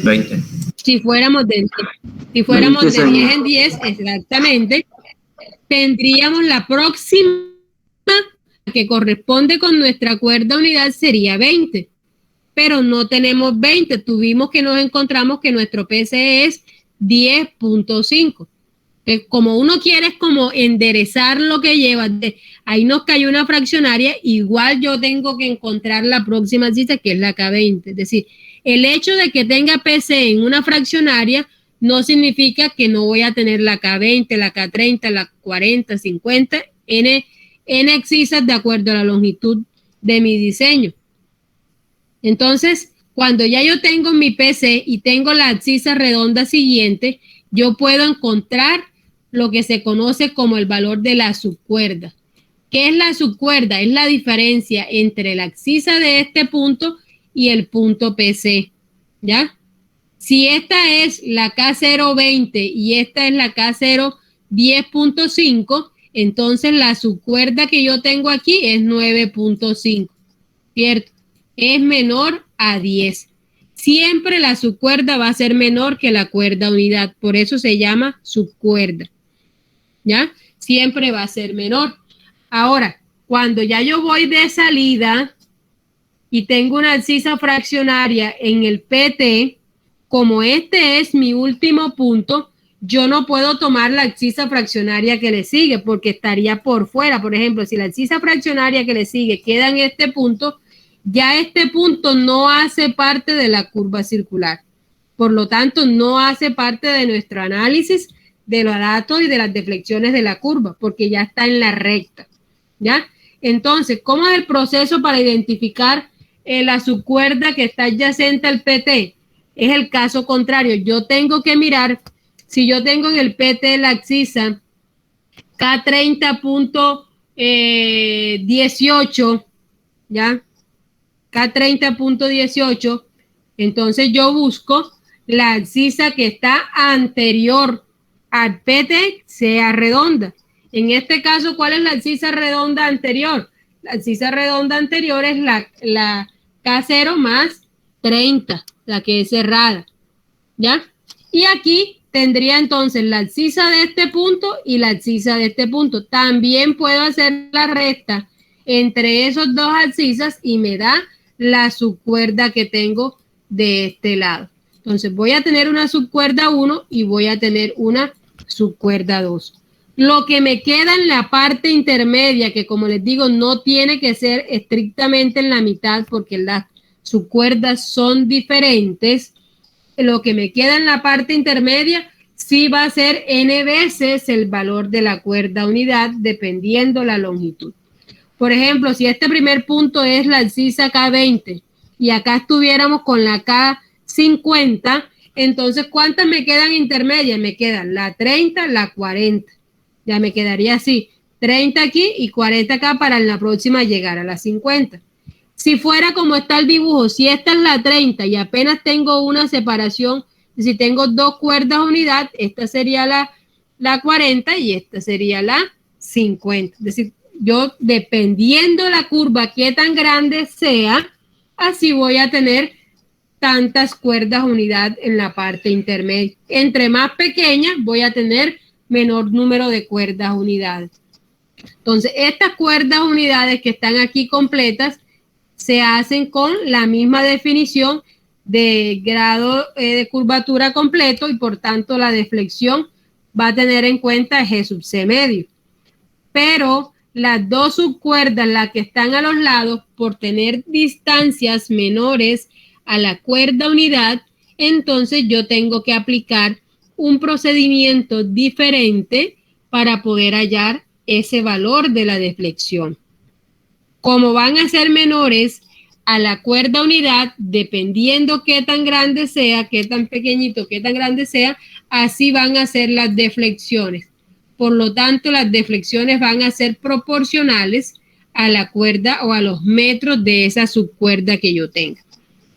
20. Si fuéramos de 10 en 10, exactamente, tendríamos la próxima que corresponde con nuestra cuerda unidad sería 20, pero no tenemos 20, tuvimos que nos encontramos que nuestro PC es 10.5. Como uno quiere es como enderezar lo que lleva, ahí nos cayó una fraccionaria, igual yo tengo que encontrar la próxima cita que es la K20, es decir, el hecho de que tenga PC en una fraccionaria no significa que no voy a tener la K20, la K30, la 40, 50, N excisas de acuerdo a la longitud de mi diseño. Entonces, cuando ya yo tengo mi PC y tengo la abscisa redonda siguiente, yo puedo encontrar lo que se conoce como el valor de la subcuerda. ¿Qué es la subcuerda? Es la diferencia entre la abscisa de este punto y el punto PC, ¿ya? Si esta es la K020 y esta es la K010.5, entonces la subcuerda que yo tengo aquí es 9.5, ¿cierto? Es menor a 10. Siempre la subcuerda va a ser menor que la cuerda unidad, por eso se llama subcuerda, ¿ya? Siempre va a ser menor. Ahora, cuando ya yo voy de salida y tengo una abscisa fraccionaria en el PT, como este es mi último punto, yo no puedo tomar la abscisa fraccionaria que le sigue porque estaría por fuera. Por ejemplo, si la abscisa fraccionaria que le sigue queda en este punto, ya este punto no hace parte de la curva circular. Por lo tanto, no hace parte de nuestro análisis de los datos y de las deflexiones de la curva porque ya está en la recta, ¿ya? Entonces, ¿cómo es el proceso para identificar la subcuerda que está adyacente al PT? Es el caso contrario. Yo tengo que mirar si yo tengo en el PT la abscisa K30.18, ¿ya? K30.18, entonces yo busco la abscisa que está anterior al PT sea redonda. En este caso, ¿cuál es la abscisa redonda anterior? La abscisa redonda anterior es la K0 más 30, la que es cerrada, ¿ya? Y aquí tendría entonces la abscisa de este punto y la abscisa de este punto. También puedo hacer la resta entre esos dos abscisas y me da la subcuerda que tengo de este lado. Entonces voy a tener una subcuerda 1 y voy a tener una subcuerda 2. Lo que me queda en la parte intermedia, que como les digo, no tiene que ser estrictamente en la mitad porque las subcuerdas son diferentes, lo que me queda en la parte intermedia sí va a ser n veces el valor de la cuerda unidad dependiendo la longitud. Por ejemplo, si este primer punto es la abscisa K20 y acá estuviéramos con la K50, entonces ¿cuántas me quedan intermedias? Me quedan la 30, la 40. Ya me quedaría así, 30 aquí y 40 acá para en la próxima llegar a la 50. Si fuera como está el dibujo, si esta es la 30 y apenas tengo una separación, si tengo dos cuerdas unidad, esta sería la 40 y esta sería la 50. Es decir, yo dependiendo la curva qué tan grande sea, así voy a tener tantas cuerdas unidad en la parte intermedia. Entre más pequeña voy a tener menor número de cuerdas unidades. Entonces, estas cuerdas unidades que están aquí completas se hacen con la misma definición de grado de curvatura completo y por tanto la deflexión va a tener en cuenta G sub C medio. Pero las dos subcuerdas, las que están a los lados, por tener distancias menores a la cuerda unidad, entonces yo tengo que aplicar un procedimiento diferente para poder hallar ese valor de la deflexión. Como van a ser menores a la cuerda unidad, dependiendo qué tan grande sea, qué tan pequeñito, qué tan grande sea, así van a ser las deflexiones. Por lo tanto, las deflexiones van a ser proporcionales a la cuerda o a los metros de esa subcuerda que yo tenga,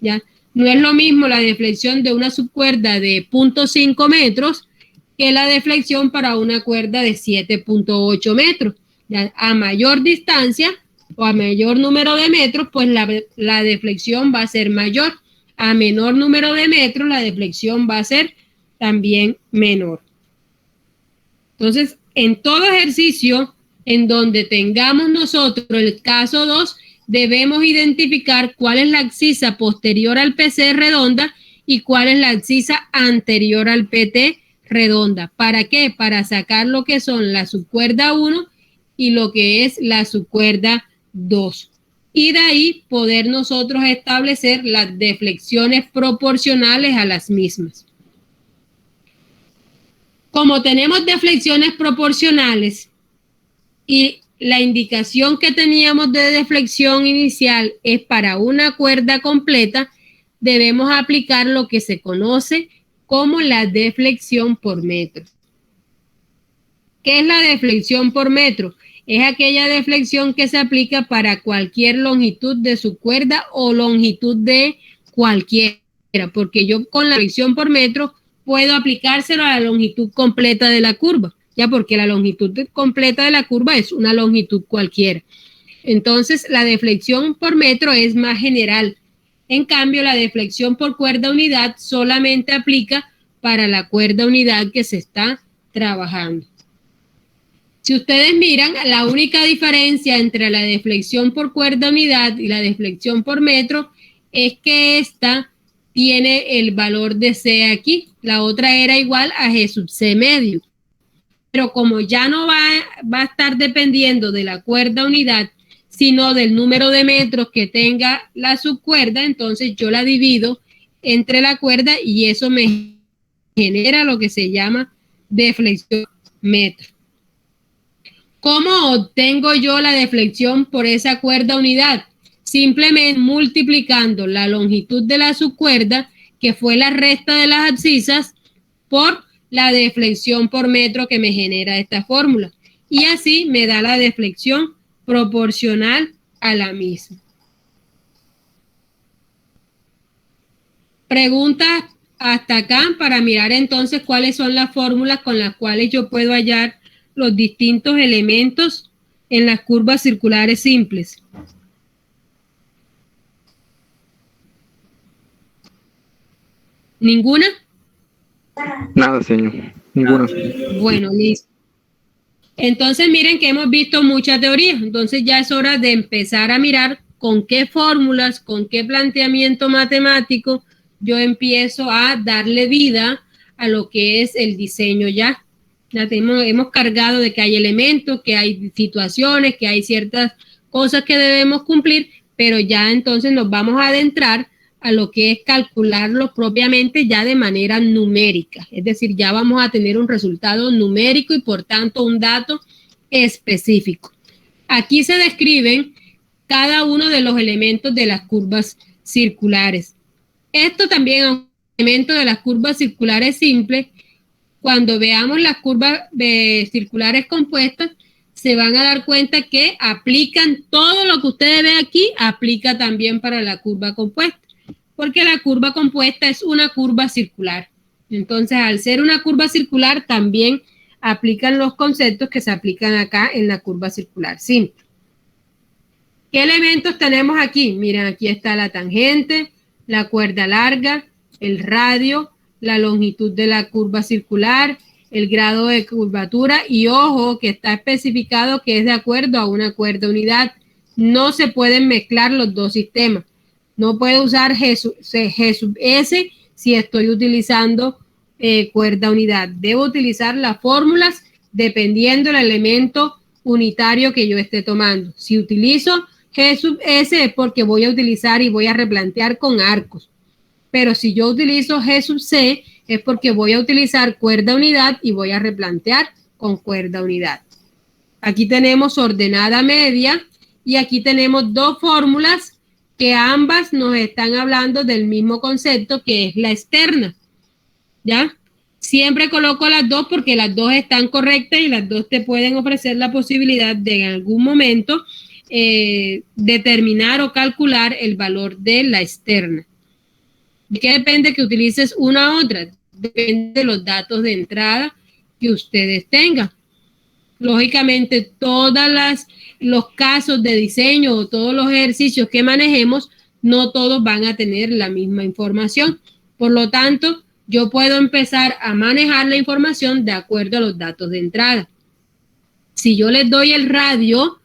¿ya? No es lo mismo la deflexión de una subcuerda de 0.5 metros que la deflexión para una cuerda de 7.8 metros. ¿Ya? A mayor distancia o a mayor número de metros, pues la deflexión va a ser mayor. A menor número de metros, la deflexión va a ser también menor. Entonces, en todo ejercicio en donde tengamos nosotros el caso 2, debemos identificar cuál es la abscisa posterior al PC redonda y cuál es la abscisa anterior al PT redonda. ¿Para qué? Para sacar lo que son la subcuerda 1 y lo que es la subcuerda 2. Y de ahí poder nosotros establecer las deflexiones proporcionales a las mismas. Como tenemos deflexiones proporcionales y la indicación que teníamos de deflexión inicial es para una cuerda completa, debemos aplicar lo que se conoce como la deflexión por metro. ¿Qué es la deflexión por metro? Es aquella deflexión que se aplica para cualquier longitud de su cuerda o longitud de cualquiera, porque yo con la deflexión por metro puedo aplicárselo a la longitud completa de la curva, ya porque la longitud completa de la curva es una longitud cualquiera. Entonces, la deflexión por metro es más general. En cambio, la deflexión por cuerda unidad solamente aplica para la cuerda unidad que se está trabajando. Si ustedes miran, la única diferencia entre la deflexión por cuerda unidad y la deflexión por metro es que esta tiene el valor de C aquí. La otra era igual a G sub C medio. Pero como ya no va a estar dependiendo de la cuerda unidad, sino del número de metros que tenga la subcuerda, entonces yo la divido entre la cuerda y eso me genera lo que se llama deflexión metro. ¿Cómo obtengo yo la deflexión por esa cuerda unidad? Simplemente multiplicando la longitud de la subcuerda, que fue la resta de las abscisas, por la deflexión por metro que me genera esta fórmula. Y así me da la deflexión proporcional a la misma. Preguntas hasta acá para mirar entonces cuáles son las fórmulas con las cuales yo puedo hallar los distintos elementos en las curvas circulares simples. ¿Ninguna? Nada, señor. Ninguna. Bueno, listo. Entonces miren que hemos visto mucha teoría. Entonces ya es hora de empezar a mirar con qué fórmulas, con qué planteamiento matemático yo empiezo a darle vida a lo que es el diseño ya. Hemos cargado de que hay elementos, que hay situaciones, que hay ciertas cosas que debemos cumplir, pero ya entonces nos vamos a adentrar a lo que es calcularlo propiamente ya de manera numérica. Es decir, ya vamos a tener un resultado numérico y por tanto un dato específico. Aquí se describen cada uno de los elementos de las curvas circulares. Esto también es un elemento de las curvas circulares simples. Cuando veamos las curvas circulares compuestas, se van a dar cuenta que aplican todo lo que ustedes ven aquí, aplica también para la curva compuesta, porque la curva compuesta es una curva circular. Entonces, al ser una curva circular, también aplican los conceptos que se aplican acá en la curva circular simple. ¿Qué elementos tenemos aquí? Miren, aquí está la tangente, la cuerda larga, el radio, la longitud de la curva circular, el grado de curvatura y ojo que está especificado que es de acuerdo a una cuerda unidad. No se pueden mezclar los dos sistemas. No puedo usar G sub S si estoy utilizando cuerda unidad. Debo utilizar las fórmulas dependiendo del elemento unitario que yo esté tomando. Si utilizo G sub S es porque voy a utilizar y voy a replantear con arcos. Pero si yo utilizo G sub C es porque voy a utilizar cuerda unidad y voy a replantear con cuerda unidad. Aquí tenemos ordenada media y aquí tenemos dos fórmulas que ambas nos están hablando del mismo concepto que es la externa. ¿Ya? Siempre coloco las dos porque las dos están correctas y las dos te pueden ofrecer la posibilidad de en algún momento determinar o calcular el valor de la externa. ¿De qué depende que utilices una u otra? Depende de los datos de entrada que ustedes tengan. Lógicamente, los casos de diseño o todos los ejercicios que manejemos, no todos van a tener la misma información. Por lo tanto, yo puedo empezar a manejar la información de acuerdo a los datos de entrada. Si yo les doy el radio,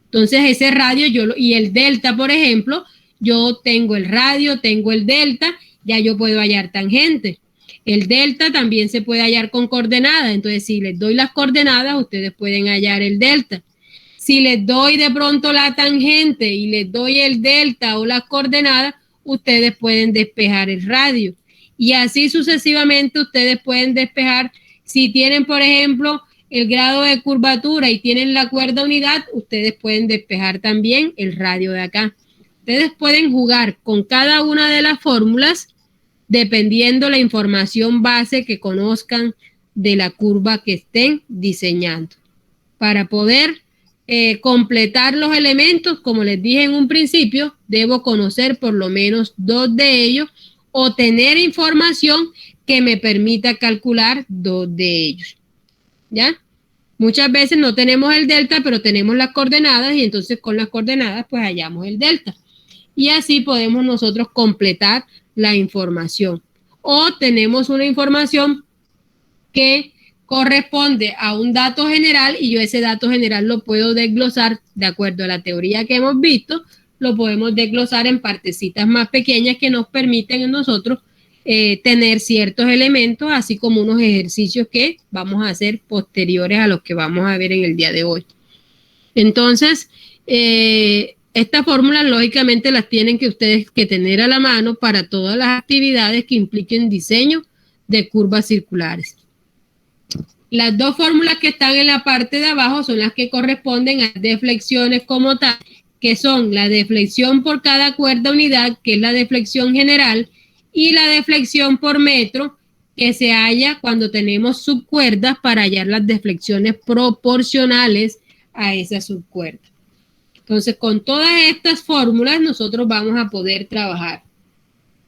entonces ese radio y el delta, por ejemplo, yo tengo el radio, tengo el delta, ya yo puedo hallar tangente. El delta también se puede hallar con coordenadas, entonces si les doy las coordenadas, ustedes pueden hallar el delta. Si les doy de pronto la tangente y les doy el delta o las coordenadas, ustedes pueden despejar el radio. Y así sucesivamente ustedes pueden despejar, si tienen, por ejemplo, el grado de curvatura y tienen la cuerda unidad, ustedes pueden despejar también el radio de acá. Ustedes pueden jugar con cada una de las fórmulas dependiendo la información base que conozcan de la curva que estén diseñando. Para poder completar los elementos, como les dije en un principio, debo conocer por lo menos 2 de ellos o tener información que me permita calcular 2 de ellos. ¿Ya? Muchas veces no tenemos el delta, pero tenemos las coordenadas y entonces con las coordenadas pues hallamos el delta. Y así podemos nosotros completar la información. O tenemos una información que corresponde a un dato general y yo ese dato general lo puedo desglosar de acuerdo a la teoría que hemos visto, lo podemos desglosar en partecitas más pequeñas que nos permiten a nosotros tener ciertos elementos, así como unos ejercicios que vamos a hacer posteriores a los que vamos a ver en el día de hoy. Entonces, estas fórmulas lógicamente las tienen que ustedes que tener a la mano para todas las actividades que impliquen diseño de curvas circulares. Las 2 fórmulas que están en la parte de abajo son las que corresponden a deflexiones como tal, que son la deflexión por cada cuerda unidad, que es la deflexión general, y la deflexión por metro, que se halla cuando tenemos subcuerdas para hallar las deflexiones proporcionales a esa subcuerda. Entonces, con todas estas fórmulas nosotros vamos a poder trabajar.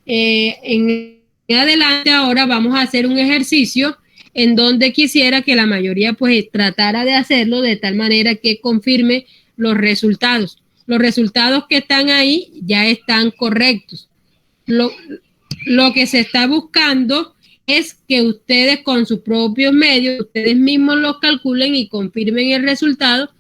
En adelante ahora vamos a hacer un ejercicio en donde quisiera que la mayoría pues tratara de hacerlo de tal manera que confirme los resultados. Los resultados que están ahí ya están correctos. Lo que se está buscando es que ustedes con sus propios medios, ustedes mismos los calculen y confirmen el resultado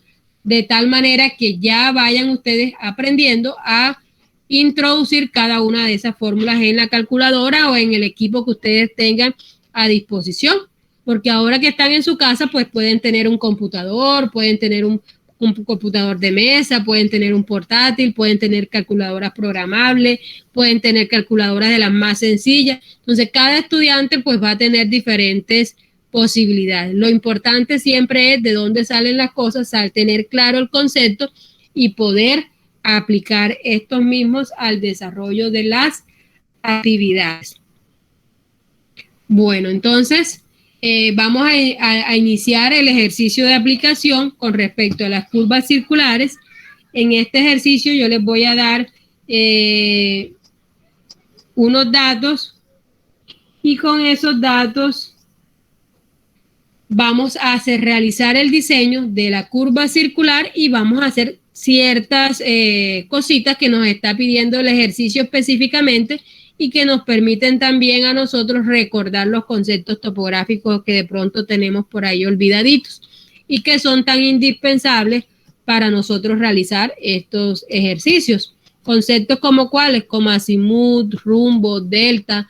de tal manera que ya vayan ustedes aprendiendo a introducir cada una de esas fórmulas en la calculadora o en el equipo que ustedes tengan a disposición. Porque ahora que están en su casa, pues pueden tener un computador, pueden tener un computador de mesa, pueden tener un portátil, pueden tener calculadoras programables, pueden tener calculadoras de las más sencillas. Entonces, cada estudiante pues va a tener diferentes posibilidades. Lo importante siempre es de dónde salen las cosas, al tener claro el concepto y poder aplicar estos mismos al desarrollo de las actividades. Bueno, entonces vamos a iniciar el ejercicio de aplicación con respecto a las curvas circulares. En este ejercicio yo les voy a dar unos datos y con esos datos vamos a realizar el diseño de la curva circular y vamos a hacer ciertas cositas que nos está pidiendo el ejercicio específicamente y que nos permiten también a nosotros recordar los conceptos topográficos que de pronto tenemos por ahí olvidaditos y que son tan indispensables para nosotros realizar estos ejercicios. Conceptos como cuáles, como azimut, rumbo, delta,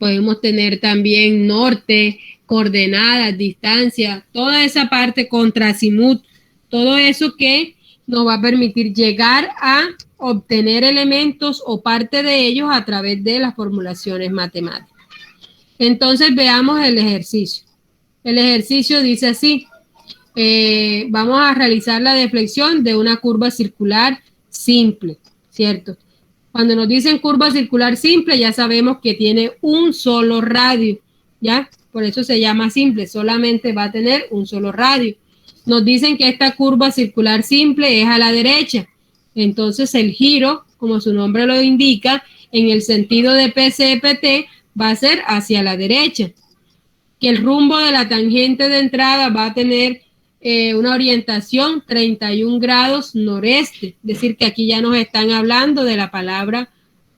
podemos tener también norte, coordenadas, distancia, toda esa parte contra azimut, todo eso que nos va a permitir llegar a obtener elementos o parte de ellos a través de las formulaciones matemáticas. Entonces veamos el ejercicio. El ejercicio dice así, vamos a realizar la deflexión de una curva circular simple, ¿cierto? Cuando nos dicen curva circular simple ya sabemos que tiene un solo radio, ¿ya? Por eso se llama simple, solamente va a tener un solo radio. nos dicen que esta curva circular simple es a la derecha. Entonces el giro, como su nombre lo indica, en el sentido de PCPT va a ser hacia la derecha. Que el rumbo de la tangente de entrada va a tener una orientación 31 grados noreste. Es decir, que aquí ya nos están hablando de la palabra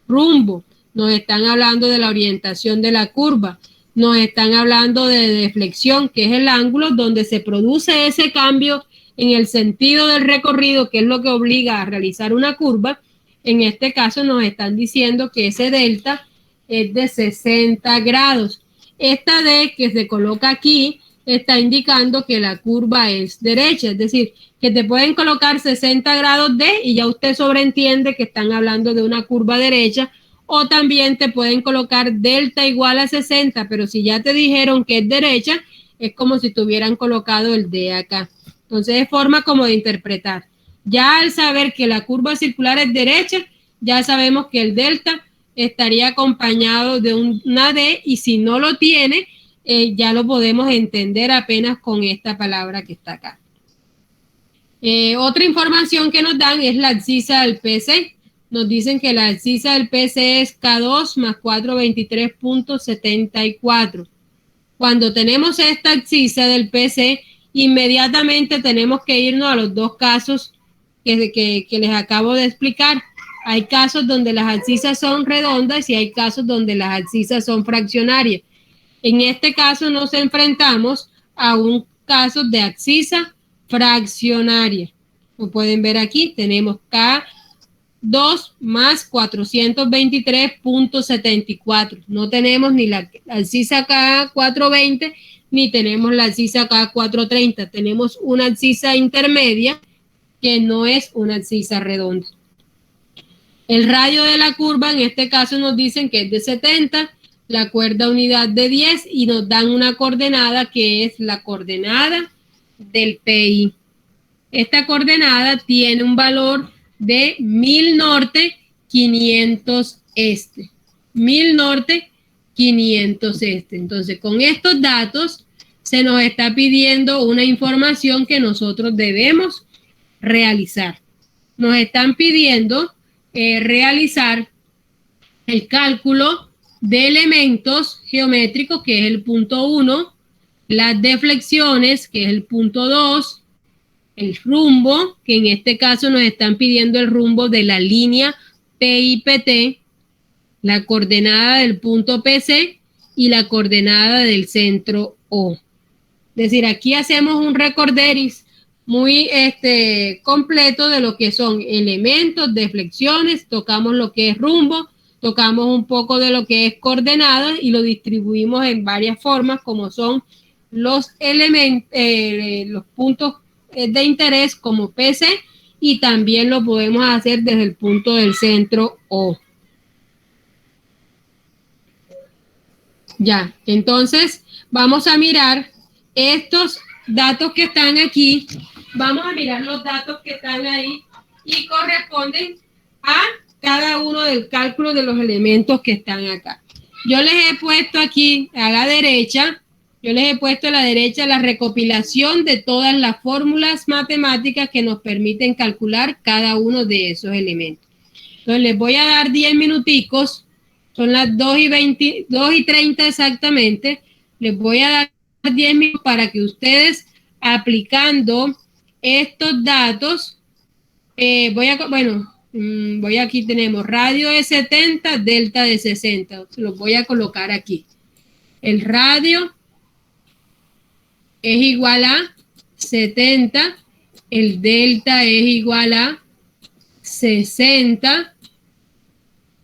rumbo, nos están hablando de la orientación de la curva, nos están hablando de deflexión, que es el ángulo donde se produce ese cambio en el sentido del recorrido, que es lo que obliga a realizar una curva. En este caso nos están diciendo que ese delta es de 60 grados. Esta D que se coloca aquí está indicando que la curva es derecha, es decir, que te pueden colocar 60 grados D y ya usted sobreentiende que están hablando de una curva derecha, o también te pueden colocar delta igual a 60, pero si ya te dijeron que es derecha, es como si te hubieran colocado el D acá. Entonces es forma como de interpretar. Ya al saber que la curva circular es derecha, ya sabemos que el delta estaría acompañado de una D, y si no lo tiene, ya lo podemos entender apenas con esta palabra que está acá. Otra información que nos dan es la abscisa del PC. Nos dicen que la abscisa del PC es K2 más 423.74. Cuando tenemos esta abscisa del PC, inmediatamente tenemos que irnos a los dos casos que les acabo de explicar. Hay casos donde las abscisas son redondas y hay casos donde las abscisas son fraccionarias. En este caso nos enfrentamos a un caso de abscisa fraccionaria. Como pueden ver aquí, tenemos K2 más 423.74. No tenemos ni la abscisa K420 ni tenemos la abscisa K430. Tenemos una abscisa intermedia que no es una abscisa redonda. El radio de la curva, en este caso nos dicen que es de 70, la cuerda unidad de 10, y nos dan una coordenada que es la coordenada del PI. Esta coordenada tiene un valor de 1000 norte, 500 este. 1000 norte, 500 este. Entonces, con estos datos se nos está pidiendo una información que nosotros debemos realizar. Nos están pidiendo realizar el cálculo de elementos geométricos, que es el punto 1, las deflexiones, que es el punto 2, el rumbo, que en este caso nos están pidiendo el rumbo de la línea PIPT, la coordenada del punto PC y la coordenada del centro O. Es decir, aquí hacemos un recorderis muy completo de lo que son elementos, deflexiones, tocamos lo que es rumbo, tocamos un poco de lo que es coordenadas y lo distribuimos en varias formas, como son los elementos, los puntos de interés como PC, y también lo podemos hacer desde el punto del centro O. Ya, entonces vamos a mirar estos datos que están aquí. Vamos a mirar los datos que están ahí y corresponden a cada uno del cálculo de los elementos que están acá. Yo les he puesto aquí a la derecha, la recopilación de todas las fórmulas matemáticas que nos permiten calcular cada uno de esos elementos. Entonces les voy a dar 10 minuticos, son las 2:30 exactamente, les voy a dar 10 minutos para que ustedes, aplicando estos datos, aquí tenemos radio de 70, delta de 60, los voy a colocar aquí. El radio es igual a 70, el delta es igual a 60.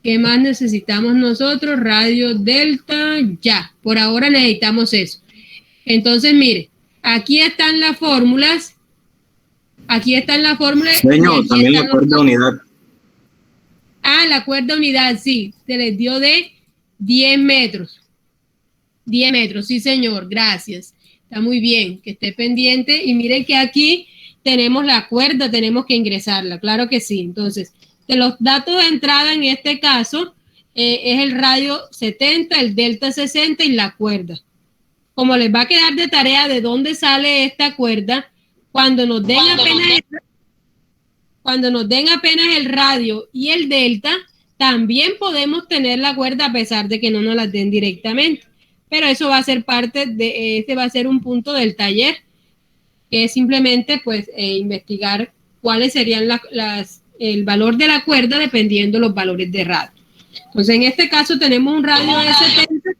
¿Qué más necesitamos nosotros? Radio, delta, ya. Por ahora necesitamos eso. Entonces, mire, aquí están las fórmulas. Señor, también la cuerda unidad. La cuerda unidad, sí. Se les dio de 10 metros. 10 metros, sí, señor. Gracias. Está muy bien, que esté pendiente. Y miren que aquí tenemos la cuerda, tenemos que ingresarla. Claro que sí. Entonces, de los datos de entrada en este caso, es el radio 70, el delta 60 y la cuerda. Como les va a quedar de tarea de dónde sale esta cuerda, cuando nos den apenas el radio y el delta, también podemos tener la cuerda a pesar de que no nos la den directamente. Pero eso va a ser parte de, este va a ser un punto del taller, que es simplemente pues investigar cuáles serían el valor de la cuerda dependiendo los valores de radio. Entonces en este caso tenemos un radio de 70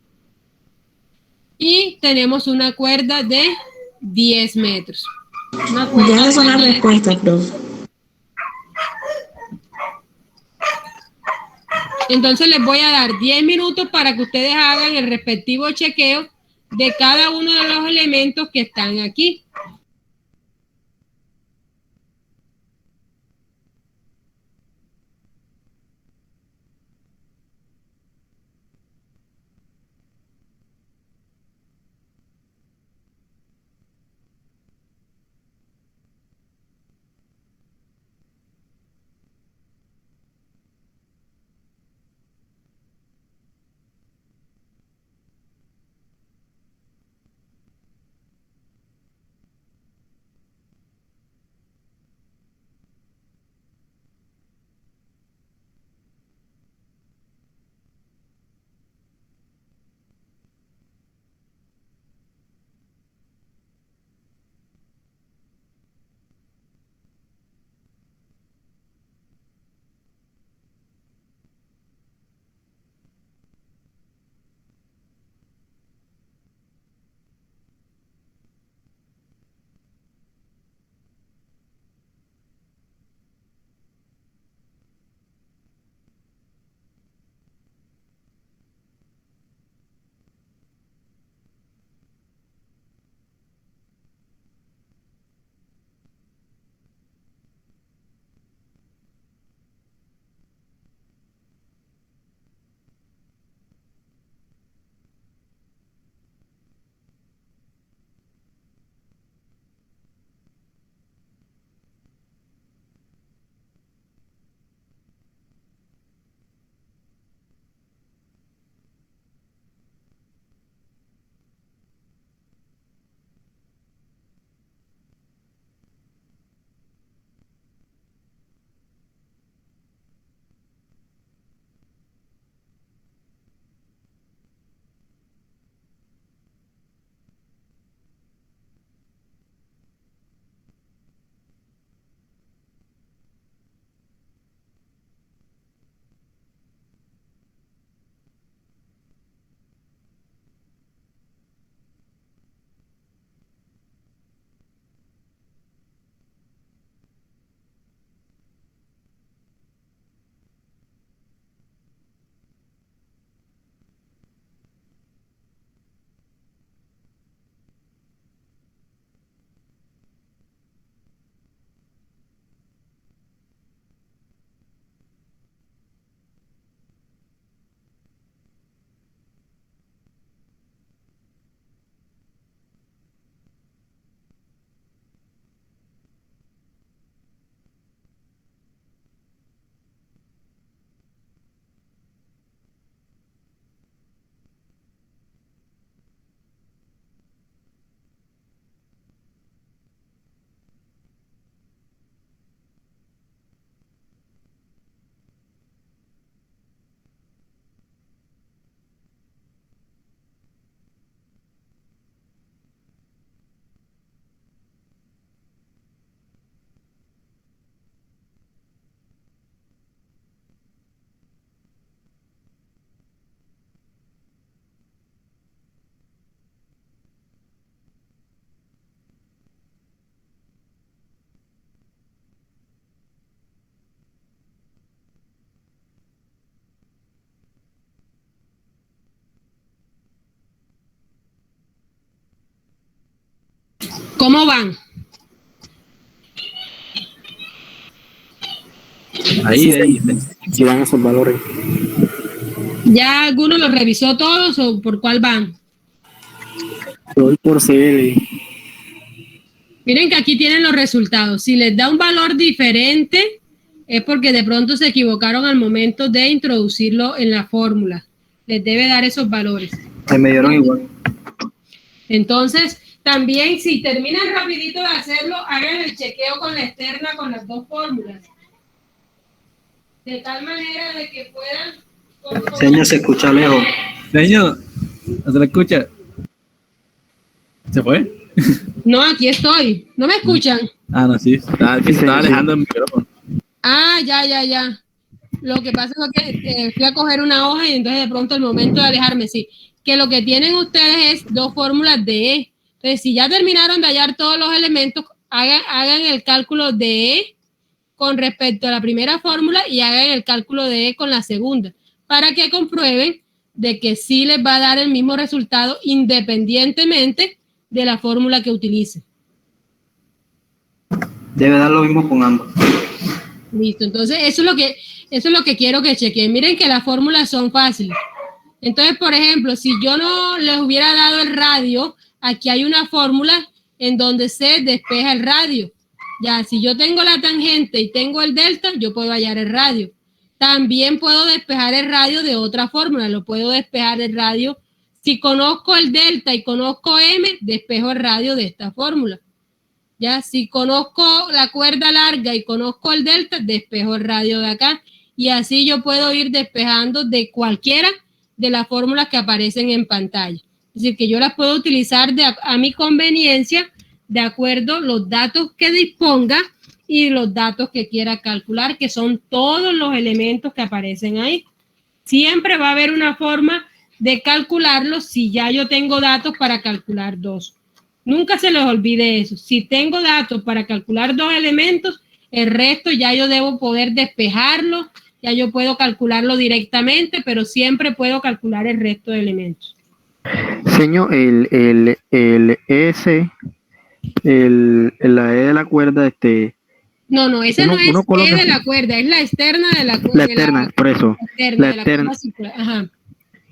y tenemos una cuerda de 10 metros. Ya son las respuestas, profe. Entonces les voy a dar 10 minutos para que ustedes hagan el respectivo chequeo de cada uno de los elementos que están aquí. ¿Cómo van? Ahí. ¿Qué van esos valores? ¿Ya alguno los revisó todos o por cuál van? Voy por CL. Miren que aquí tienen los resultados. Si les da un valor diferente, es porque de pronto se equivocaron al momento de introducirlo en la fórmula. Les debe dar esos valores. Se me dieron igual. Entonces, También, si terminan rapidito de hacerlo, hagan el chequeo con la externa con las dos fórmulas. De tal manera de que puedan... Señor, se escucha lejos. Señor, ¿no se le escucha? ¿Se fue? No, aquí estoy. ¿No me escuchan? Ah, no, sí. Estaba alejando el micrófono. Ah, ya. Lo que pasa es que fui a coger una hoja y entonces de pronto el momento de alejarme, sí. Que lo que tienen ustedes es dos fórmulas de E. Entonces, si ya terminaron de hallar todos los elementos, hagan el cálculo de E con respecto a la primera fórmula y hagan el cálculo de E con la segunda, para que comprueben de que sí les va a dar el mismo resultado independientemente de la fórmula que utilicen. Debe dar lo mismo con ambos. Listo, entonces eso es lo que quiero que chequen. Miren que las fórmulas son fáciles. Entonces, por ejemplo, si yo no les hubiera dado el radio, aquí hay una fórmula en donde se despeja el radio. Ya, si yo tengo la tangente y tengo el delta, yo puedo hallar el radio. También puedo despejar el radio de otra fórmula. Lo puedo despejar el radio. Si conozco el delta y conozco m, despejo el radio de esta fórmula. Ya, si conozco la cuerda larga y conozco el delta, despejo el radio de acá. Y así yo puedo ir despejando de cualquiera de las fórmulas que aparecen en pantalla. Es decir, que yo las puedo utilizar a mi conveniencia, de acuerdo a los datos que disponga y los datos que quiera calcular, que son todos los elementos que aparecen ahí. Siempre va a haber una forma de calcularlo si ya yo tengo datos para calcular dos. Nunca se les olvide eso. Si tengo datos para calcular dos elementos, el resto ya yo debo poder despejarlo, ya yo puedo calcularlo directamente, pero siempre puedo calcular el resto de elementos. Señor, el S, la E de la cuerda, No, esa no es E de la cuerda, es la externa de la cuerda. La externa, por eso. La externa. Ajá.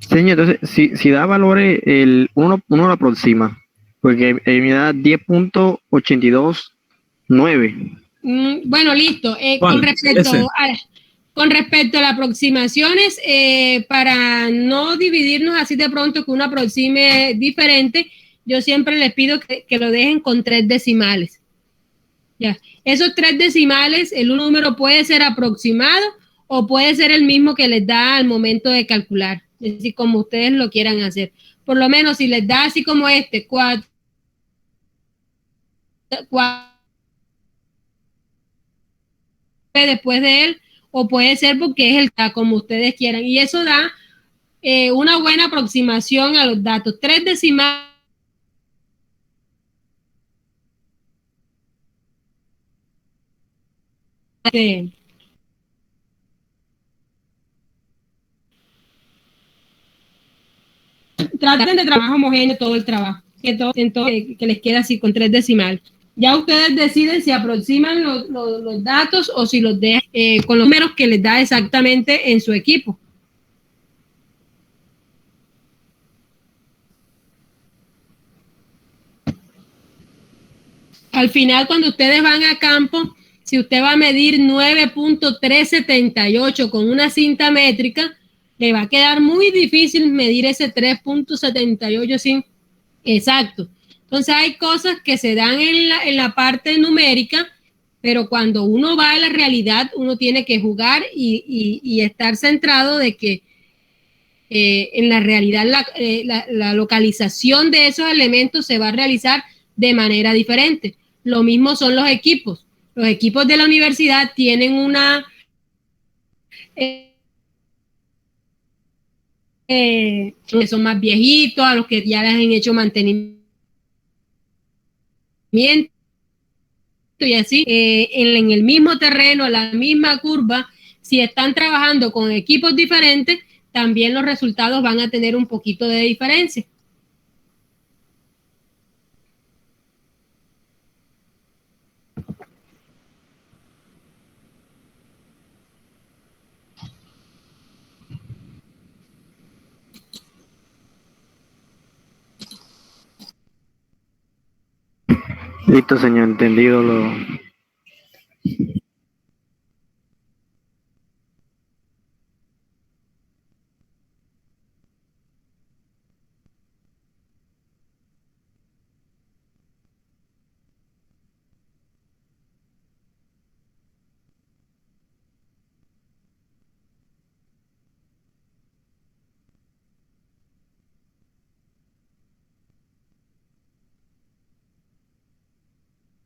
Señor, entonces, si da valores, uno lo aproxima, porque me da 10.829. Bueno, listo. Con respecto a las aproximaciones, para no dividirnos así de pronto que uno aproxime diferente, yo siempre les pido que lo dejen con 3 decimales. Ya. Esos 3 decimales, el número puede ser aproximado o puede ser el mismo que les da al momento de calcular. Es decir, como ustedes lo quieran hacer. Por lo menos si les da así como 4 después de él, o puede ser porque es el como ustedes quieran. Y eso da una buena aproximación a los datos. 3 decimales. Traten de trabajar homogéneo todo el trabajo, que les queda así con 3 decimales. Ya ustedes deciden si aproximan los datos o si los dejan con los números que les da exactamente en su equipo. Al final, cuando ustedes van a campo, si usted va a medir 9.378 con una cinta métrica, le va a quedar muy difícil medir ese 3.78 sin exacto. Entonces hay cosas que se dan en la parte numérica, pero cuando uno va a la realidad, uno tiene que jugar y estar centrado de que en la realidad la localización de esos elementos se va a realizar de manera diferente. Lo mismo son los equipos. Los equipos de la universidad tienen una... que son más viejitos, a los que ya les han hecho mantenimiento y así, en el mismo terreno, la misma curva, si están trabajando con equipos diferentes, también los resultados van a tener un poquito de diferencia. Listo, señor, entendido lo...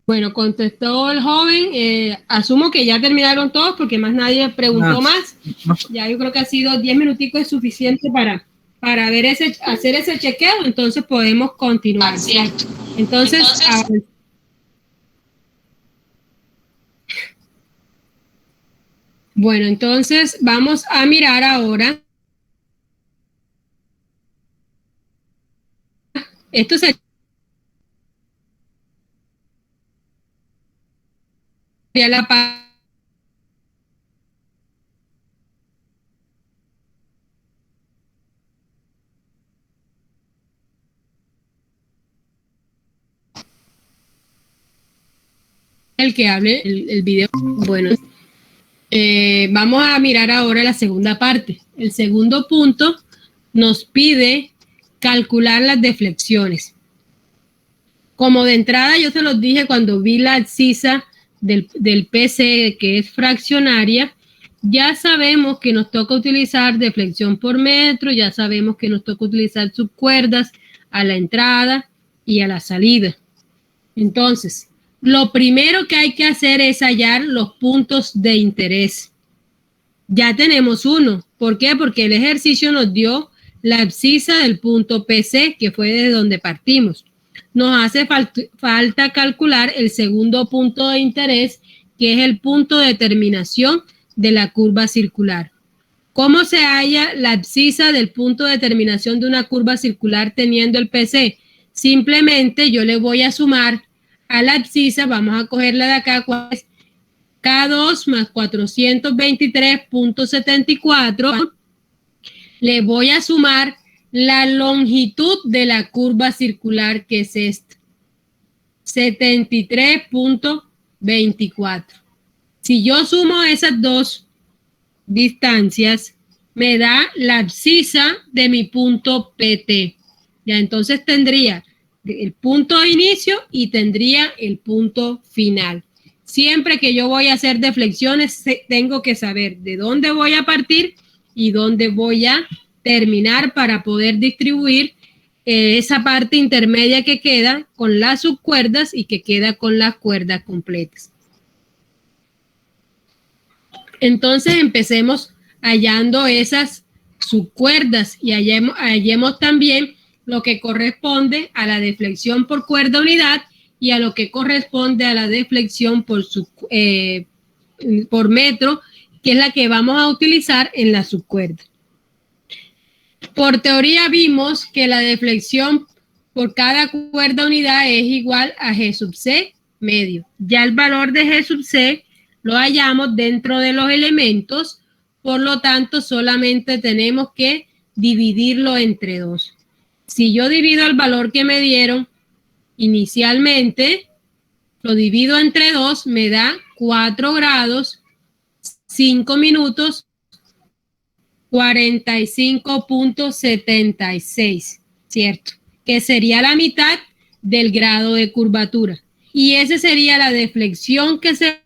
Bueno, contestó el joven. Asumo que ya terminaron todos porque más nadie preguntó más. Ya yo creo que ha sido 10 minuticos es suficiente para hacer ese chequeo. Entonces podemos continuar. Entonces bueno, entonces vamos a mirar ahora. Esto sería la parte el que hable el video. Bueno, vamos a mirar ahora la segunda parte. El segundo punto nos pide calcular las deflexiones. Como de entrada yo se los dije cuando vi la abscisa del PC, que es fraccionaria, ya sabemos que nos toca utilizar deflexión por metro, ya sabemos que nos toca utilizar subcuerdas a la entrada y a la salida. Entonces, lo primero que hay que hacer es hallar los puntos de interés. Ya tenemos uno. ¿Por qué? Porque el ejercicio nos dio la abscisa del punto PC, que fue de donde partimos. Nos hace falta calcular el segundo punto de interés, que es el punto de terminación de la curva circular. ¿Cómo se halla la abscisa del punto de terminación de una curva circular teniendo el PC? Simplemente yo le voy a sumar a la abscisa, vamos a cogerla de acá, K2 más 423.74, le voy a sumar la longitud de la curva circular, que es esta, 73.24. Si yo sumo esas dos distancias, me da la abscisa de mi punto PT. Ya, entonces tendría el punto de inicio y tendría el punto final. Siempre que yo voy a hacer deflexiones, tengo que saber de dónde voy a partir y dónde voy a terminar para poder distribuir esa parte intermedia que queda con las subcuerdas y que queda con las cuerdas completas. Entonces empecemos hallando esas subcuerdas y hallemos también lo que corresponde a la deflexión por cuerda unidad y a lo que corresponde a la deflexión por metro, que es la que vamos a utilizar en la subcuerda. Por teoría vimos que la deflexión por cada cuerda unidad es igual a G sub C medio. Ya el valor de G sub C lo hallamos dentro de los elementos, por lo tanto solamente tenemos que dividirlo entre 2. Si yo divido el valor que me dieron inicialmente, lo divido entre 2, me da 4 grados, 5 minutos, 45.76, ¿cierto? Que sería la mitad del grado de curvatura. Y esa sería la deflexión que se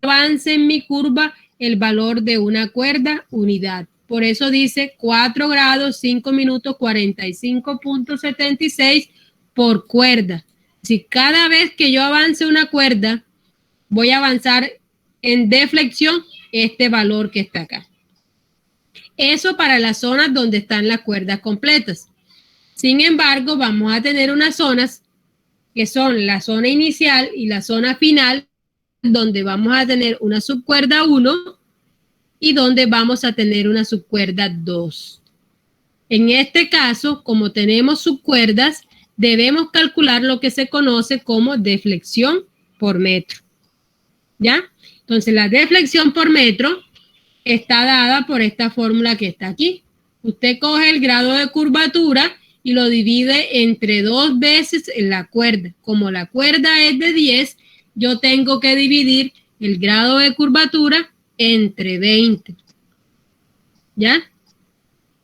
avance en mi curva, el valor de una cuerda unidad. Por eso dice 4 grados, 5 minutos, 45.76 por cuerda. Si cada vez que yo avance una cuerda, voy a avanzar en deflexión este valor que está acá. Eso para las zonas donde están las cuerdas completas. Sin embargo, vamos a tener unas zonas que son la zona inicial y la zona final, donde vamos a tener una subcuerda 1 y donde vamos a tener una subcuerda 2. En este caso, como tenemos subcuerdas, debemos calcular lo que se conoce como deflexión por metro. ¿Ya? Entonces, la deflexión por metro está dada por esta fórmula que está aquí. Usted coge el grado de curvatura y lo divide entre 2 veces en la cuerda. Como la cuerda es de 10, yo tengo que dividir el grado de curvatura entre 20. ¿Ya?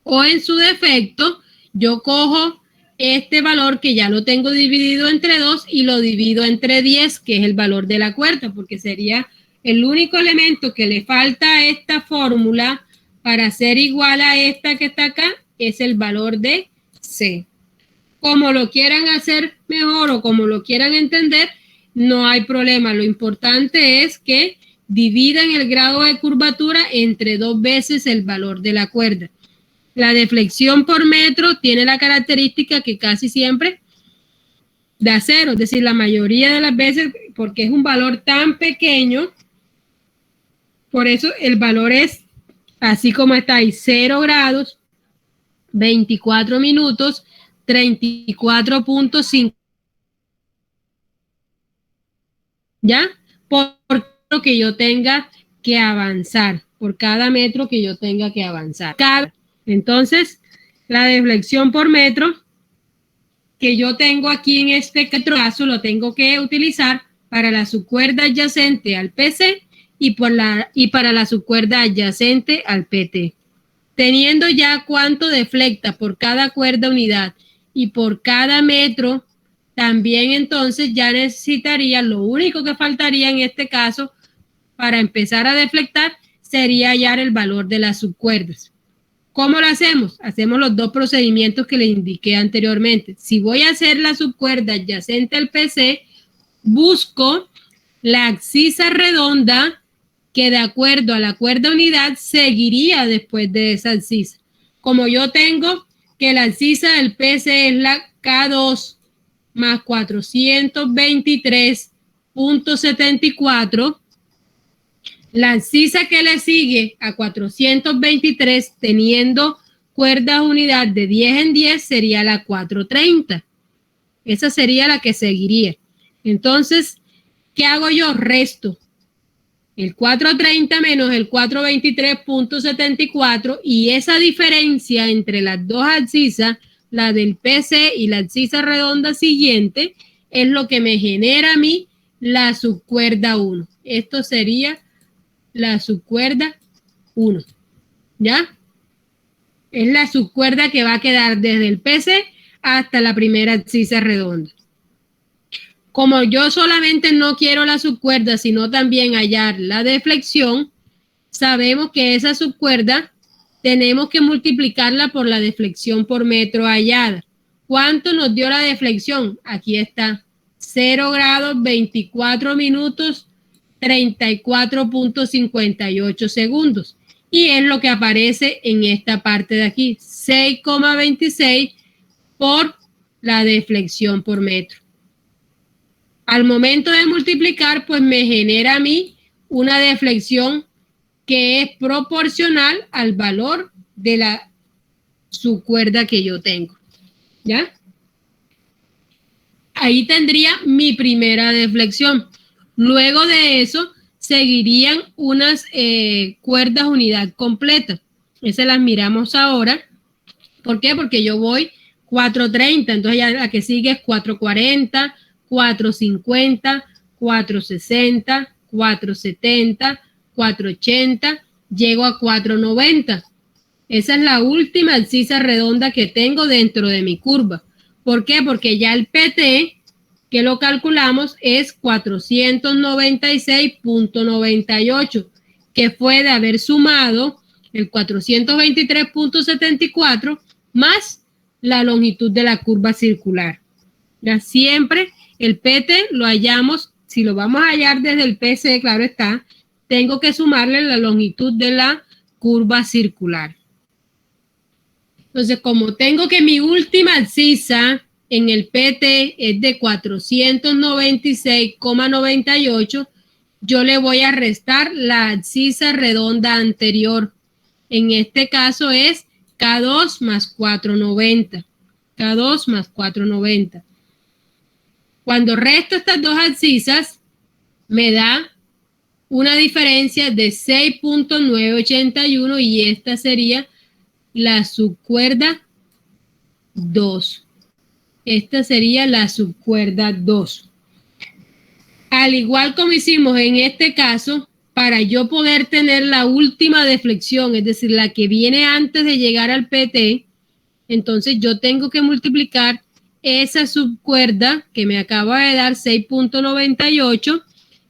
O en su defecto, yo cojo este valor que ya lo tengo dividido entre 2 y lo divido entre 10, que es el valor de la cuerda, porque sería el único elemento que le falta a esta fórmula para ser igual a esta que está acá, es el valor de C. como lo quieran hacer mejor o como lo quieran entender, no hay problema. Lo importante es que dividan el grado de curvatura entre 2 veces el valor de la cuerda. La deflexión por metro tiene la característica que casi siempre da 0, es decir, la mayoría de las veces, porque es un valor tan pequeño, por eso el valor es así como está ahí, 0 grados, 24 minutos, 34.5. ¿Ya? Por lo que yo tenga que avanzar, por cada metro que yo tenga que avanzar. Entonces, la deflexión por metro que yo tengo aquí en este caso lo tengo que utilizar para la subcuerda adyacente al PC y para la subcuerda adyacente al PT. Teniendo ya cuánto deflecta por cada cuerda unidad y por cada metro, también entonces ya necesitaría, lo único que faltaría en este caso para empezar a deflectar sería hallar el valor de las subcuerdas. ¿Cómo lo hacemos? Hacemos los 2 procedimientos que les indiqué anteriormente. Si voy a hacer la subcuerda adyacente al PC, busco la abscisa redonda que de acuerdo a la cuerda unidad seguiría después de esa abscisa. Como yo tengo que la abscisa del PC es la K2 más 423.74, la abscisa que le sigue a 423 teniendo cuerdas unidad de 10 en 10 sería la 430. Esa sería la que seguiría. Entonces, ¿qué hago yo? Resto el 430 menos el 423.74 y esa diferencia entre las 2 abscisas, la del PC y la abscisa redonda siguiente, es lo que me genera a mí la subcuerda 1. Esto sería la subcuerda 1, ¿ya? Es la subcuerda que va a quedar desde el PC hasta la primera abscisa redonda. Como yo solamente no quiero la subcuerda, sino también hallar la deflexión, sabemos que esa subcuerda tenemos que multiplicarla por la deflexión por metro hallada. ¿Cuánto nos dio la deflexión? Aquí está, 0 grados, 24 minutos, 34.58 segundos. Y es lo que aparece en esta parte de aquí, 6,26 por la deflexión por metro. Al momento de multiplicar, pues me genera a mí una deflexión que es proporcional al valor de la subcuerda que yo tengo. ¿Ya? Ahí tendría mi primera deflexión. Luego de eso, seguirían unas cuerdas unidad completa. Esas las miramos ahora. ¿Por qué? Porque yo voy 430, entonces ya la que sigue es 440, 450, 460, 470, 480, llego a 490. Esa es la última abscisa redonda que tengo dentro de mi curva. ¿Por qué? Porque ya el PT, que lo calculamos, es 496.98, que fue de haber sumado el 423.74 más la longitud de la curva circular. Ya siempre el PT lo hallamos, si lo vamos a hallar desde el PC, claro está, tengo que sumarle la longitud de la curva circular. Entonces, como tengo que mi última abscisa en el PT es de 496,98, yo le voy a restar la abscisa redonda anterior. En este caso es K2 más 490. K2 más 490. Cuando resto estas 2 abscisas, me da una diferencia de 6.981 y esta sería la subcuerda 2. Esta sería la subcuerda 2. Al igual como hicimos en este caso, para yo poder tener la última deflexión, es decir, la que viene antes de llegar al PT, entonces yo tengo que multiplicar esa subcuerda que me acaba de dar 6.98,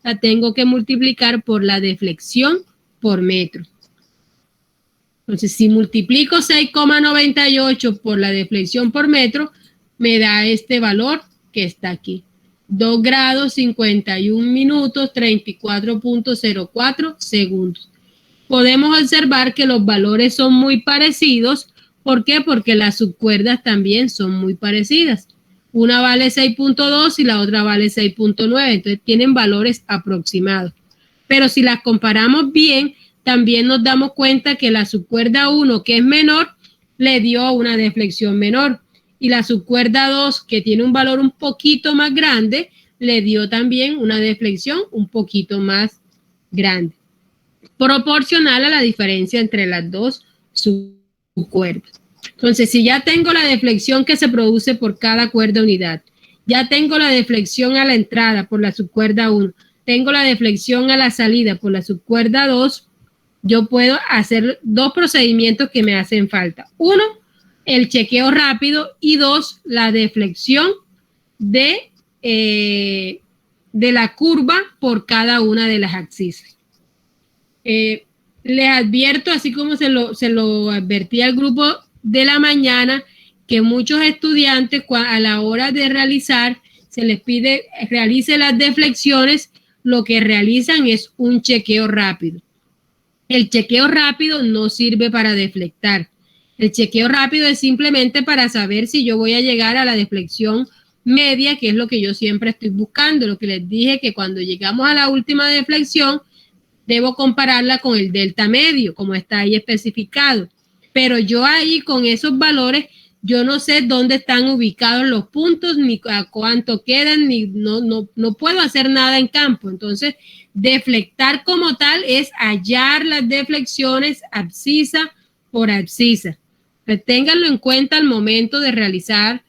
la tengo que multiplicar por la deflexión por metro. Entonces, si multiplico 6,98 por la deflexión por metro, me da este valor que está aquí. 2 grados, 51 minutos, 34.04 segundos. Podemos observar que los valores son muy parecidos. ¿Por qué? Porque las subcuerdas también son muy parecidas. Una vale 6.2 y la otra vale 6.9. Entonces tienen valores aproximados. Pero si las comparamos bien, también nos damos cuenta que la subcuerda 1, que es menor, le dio una deflexión menor. Y la subcuerda 2, que tiene un valor un poquito más grande, le dio también una deflexión un poquito más grande, proporcional a la diferencia entre las dos subcuerdas. Entonces, si ya tengo la deflexión que se produce por cada cuerda unidad, ya tengo la deflexión a la entrada por la subcuerda 1, tengo la deflexión a la salida por la subcuerda 2, yo puedo hacer dos procedimientos que me hacen falta. Uno, el chequeo rápido, y dos, la deflexión de la curva por cada una de las abscisas. Les advierto, así como se lo advertí al grupo de la mañana, que muchos estudiantes a la hora de realizar, se les pide realice las deflexiones, lo que realizan es un chequeo rápido. El chequeo rápido no sirve para deflectar. El chequeo rápido es simplemente para saber si yo voy a llegar a la deflexión media, que es lo que yo siempre estoy buscando. Lo que les dije, que cuando llegamos a la última deflexión, debo compararla con el delta medio, como está ahí especificado. Pero yo ahí con esos valores, yo no sé dónde están ubicados los puntos, ni a cuánto quedan, ni no puedo hacer nada en campo. Entonces, deflectar como tal es hallar las deflexiones abscisa por abscisa. Pues ténganlo en cuenta al momento de realizar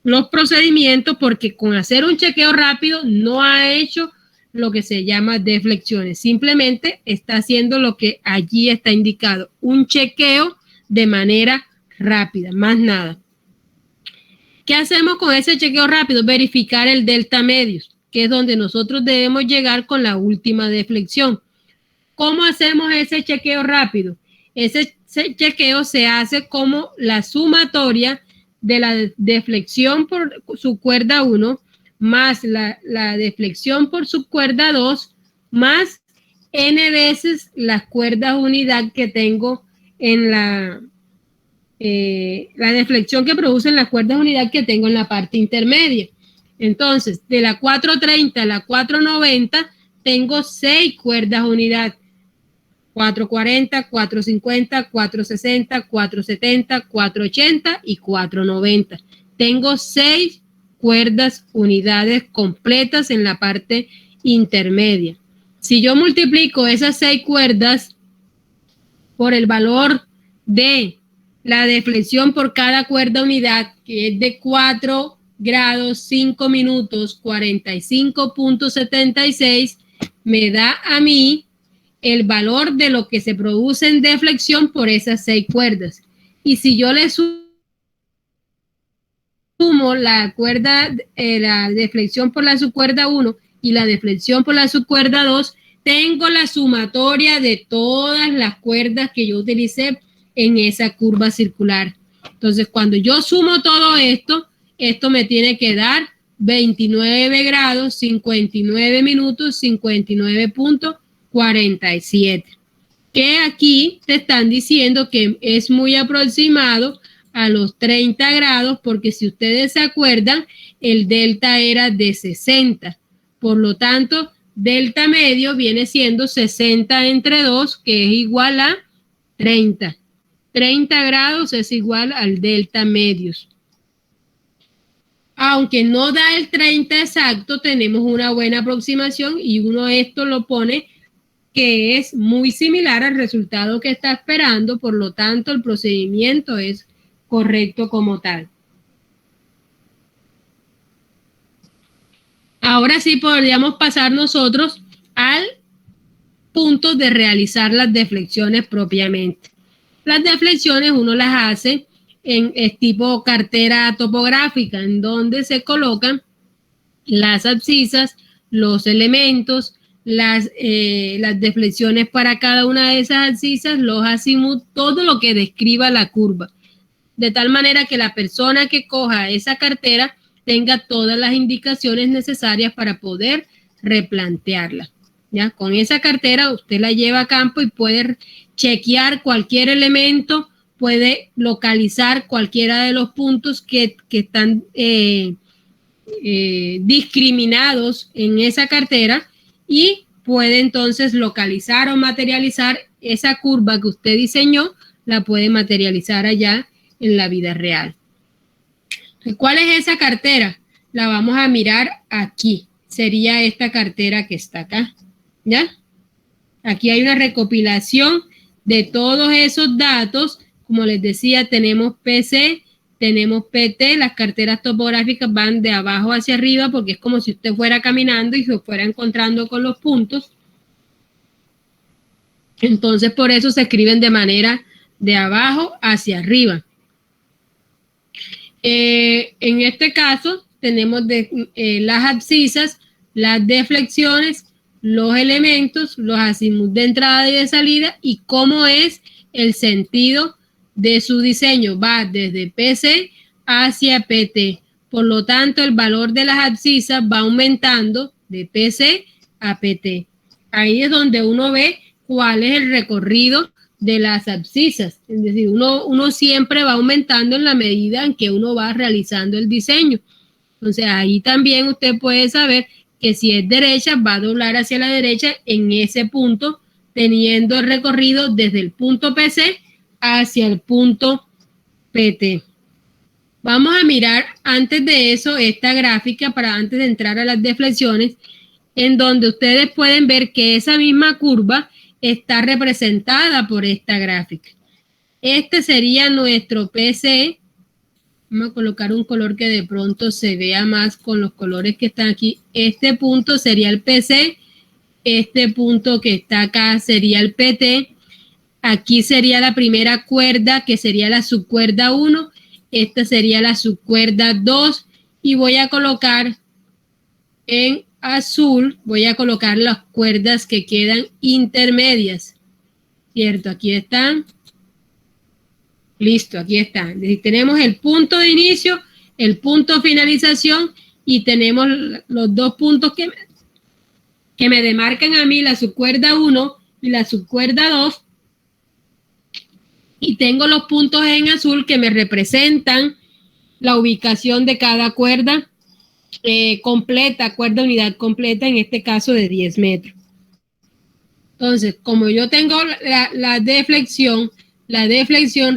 los procedimientos, porque con hacer un chequeo rápido no ha hecho lo que se llama deflexiones, simplemente está haciendo lo que allí está indicado, un chequeo de manera rápida, más nada. ¿Qué hacemos con ese chequeo rápido? Verificar el delta medios, que es donde nosotros debemos llegar con la última deflexión. ¿Cómo hacemos ese chequeo rápido? Ese chequeo se hace como la sumatoria de la deflexión por su cuerda 1 más la deflexión por su cuerda 2 más n veces las cuerdas unidad que tengo en la deflexión que producen las cuerdas unidad que tengo en la parte intermedia. Entonces, de la 430 a la 490 tengo 6 cuerdas unidad. 440, 450, 460, 470, 480 y 490. Tengo 6 cuerdas unidades completas en la parte intermedia. Si yo multiplico esas 6 cuerdas por el valor de la deflexión por cada cuerda unidad, que es de 4 grados, 5 minutos, 45.76, me da a mí el valor de lo que se produce en deflexión por esas 6 cuerdas. Y si yo le sumo la deflexión por la subcuerda 1 y la deflexión por la subcuerda 2, tengo la sumatoria de todas las cuerdas que yo utilicé en esa curva circular. Entonces, cuando yo sumo todo esto, esto me tiene que dar 29 grados, 59 minutos, 59.47. Que aquí te están diciendo que es muy aproximado a los 30 grados, porque si ustedes se acuerdan, el delta era de 60. Por lo tanto, delta medio viene siendo 60 entre 2, que es igual a 30. 30 grados es igual al delta medios. Aunque no da el 30 exacto, tenemos una buena aproximación y uno esto lo pone que es muy similar al resultado que está esperando, por lo tanto el procedimiento es correcto como tal. Ahora sí podríamos pasar nosotros al punto de realizar las deflexiones propiamente. Las deflexiones uno las hace en tipo cartera topográfica, en donde se colocan las abscisas, los elementos, las deflexiones para cada una de esas abscisas, los azimut, todo lo que describa la curva. de tal manera que la persona que coja esa cartera tenga todas las indicaciones necesarias para poder replantearla. ¿Ya? Con esa cartera usted la lleva a campo y puede chequear cualquier elemento, puede localizar cualquiera de los puntos que están discriminados en esa cartera y puede entonces localizar o materializar esa curva que usted diseñó, la puede materializar allá en la vida real. ¿Cuál es esa cartera? La vamos a mirar aquí. Sería esta cartera que está acá. ¿Ya? Aquí hay una recopilación de todos esos datos. Como les decía, tenemos PC, tenemos PT. Las carteras topográficas van de abajo hacia arriba porque es como si usted fuera caminando y se fuera encontrando con los puntos. Entonces, por eso se escriben de manera de abajo hacia arriba. En este caso, tenemos las abscisas, las deflexiones, los elementos, los azimuts de entrada y de salida y cómo es el sentido de su diseño. Va desde PC hacia PT. Por lo tanto, el valor de las abscisas va aumentando de PC a PT. Ahí es donde uno ve cuál es el recorrido de las abscisas. Es decir, uno siempre va aumentando en la medida en que uno va realizando el diseño. Entonces, ahí también usted puede saber que si es derecha, va a doblar hacia la derecha en ese punto, teniendo el recorrido desde el punto PC hacia el punto PT. Vamos a mirar antes de eso esta gráfica para antes de entrar a las deflexiones, en donde ustedes pueden ver que esa misma curva está representada por esta gráfica. Este sería nuestro PC. Vamos a colocar un color que de pronto se vea más con los colores que están aquí. Este punto sería el PC. Este punto que está acá sería el PT. Aquí sería la primera cuerda, que sería la subcuerda 1. Esta sería la subcuerda 2. Y voy a colocar en azul, voy a colocar las cuerdas que quedan intermedias. ¿Cierto? Aquí están. Listo, aquí está. Tenemos el punto de inicio, el punto de finalización y tenemos los dos puntos que me demarcan a mí, la subcuerda 1 y la subcuerda 2. Y tengo los puntos en azul que me representan la ubicación de cada cuerda completa, cuerda unidad completa, en este caso de 10 metros. Entonces, como yo tengo la deflexión,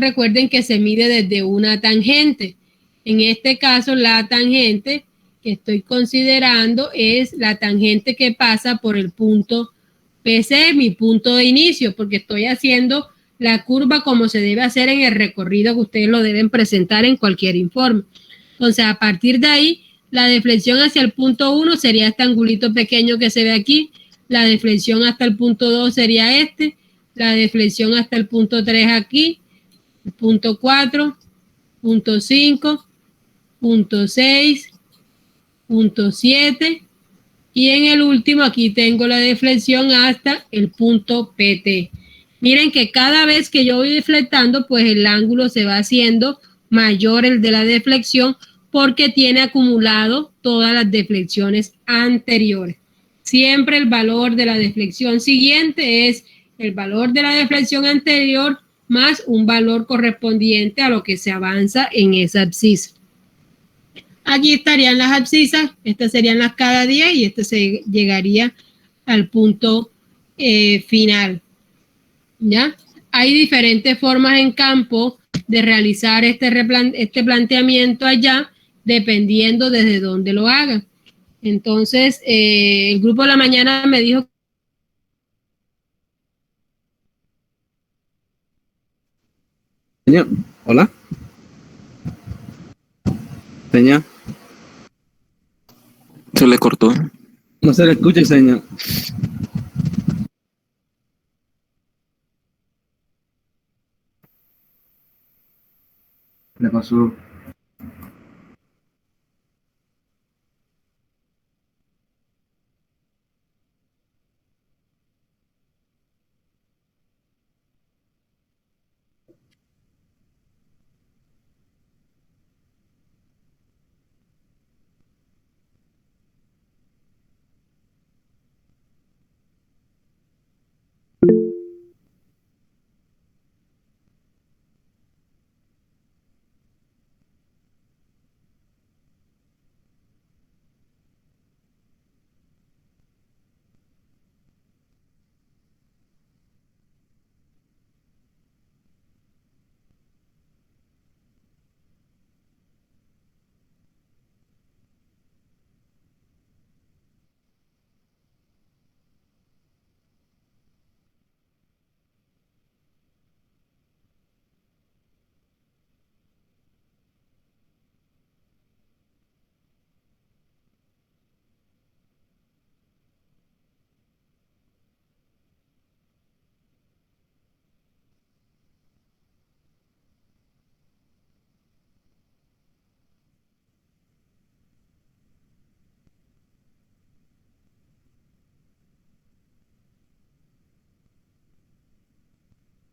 recuerden que se mide desde una tangente. En este caso, la tangente que estoy considerando es la tangente que pasa por el punto PC, mi punto de inicio, porque estoy haciendo la curva como se debe hacer en el recorrido que ustedes lo deben presentar en cualquier informe. Entonces, a partir de ahí, la deflexión hacia el punto 1 sería este angulito pequeño que se ve aquí. La deflexión hasta el punto 2 sería este. La deflexión hasta el punto 3 aquí. El punto 4, punto 5, punto 6, punto 7. Y en el último aquí tengo la deflexión hasta el punto PT. Miren que cada vez que yo voy deflectando, pues el ángulo se va haciendo mayor el de la deflexión porque tiene acumulado todas las deflexiones anteriores. Siempre el valor de la deflexión siguiente es el valor de la deflexión anterior más un valor correspondiente a lo que se avanza en esa abscisa. Aquí estarían las abscisas, estas serían las cada 10 y este se llegaría al punto final. ¿Ya? Hay diferentes formas en campo de realizar este planteamiento allá, dependiendo desde dónde lo hagan. Entonces, el grupo de la mañana me dijo. Señor, hola. Señor. Se le cortó. No se le escucha, señor. Le pasó.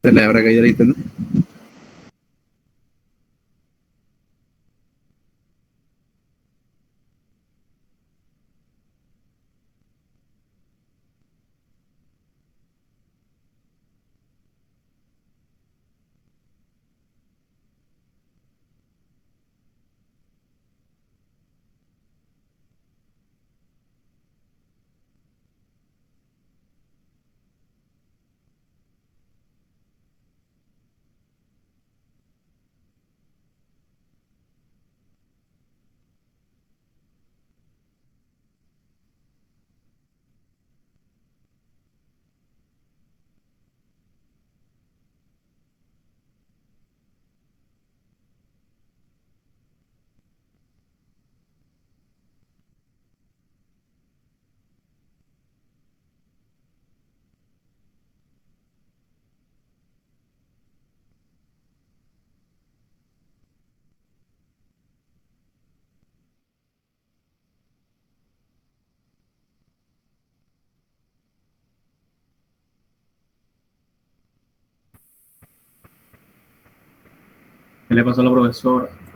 Se le habrá caído el internet. ¿Qué le pasó a la profesora?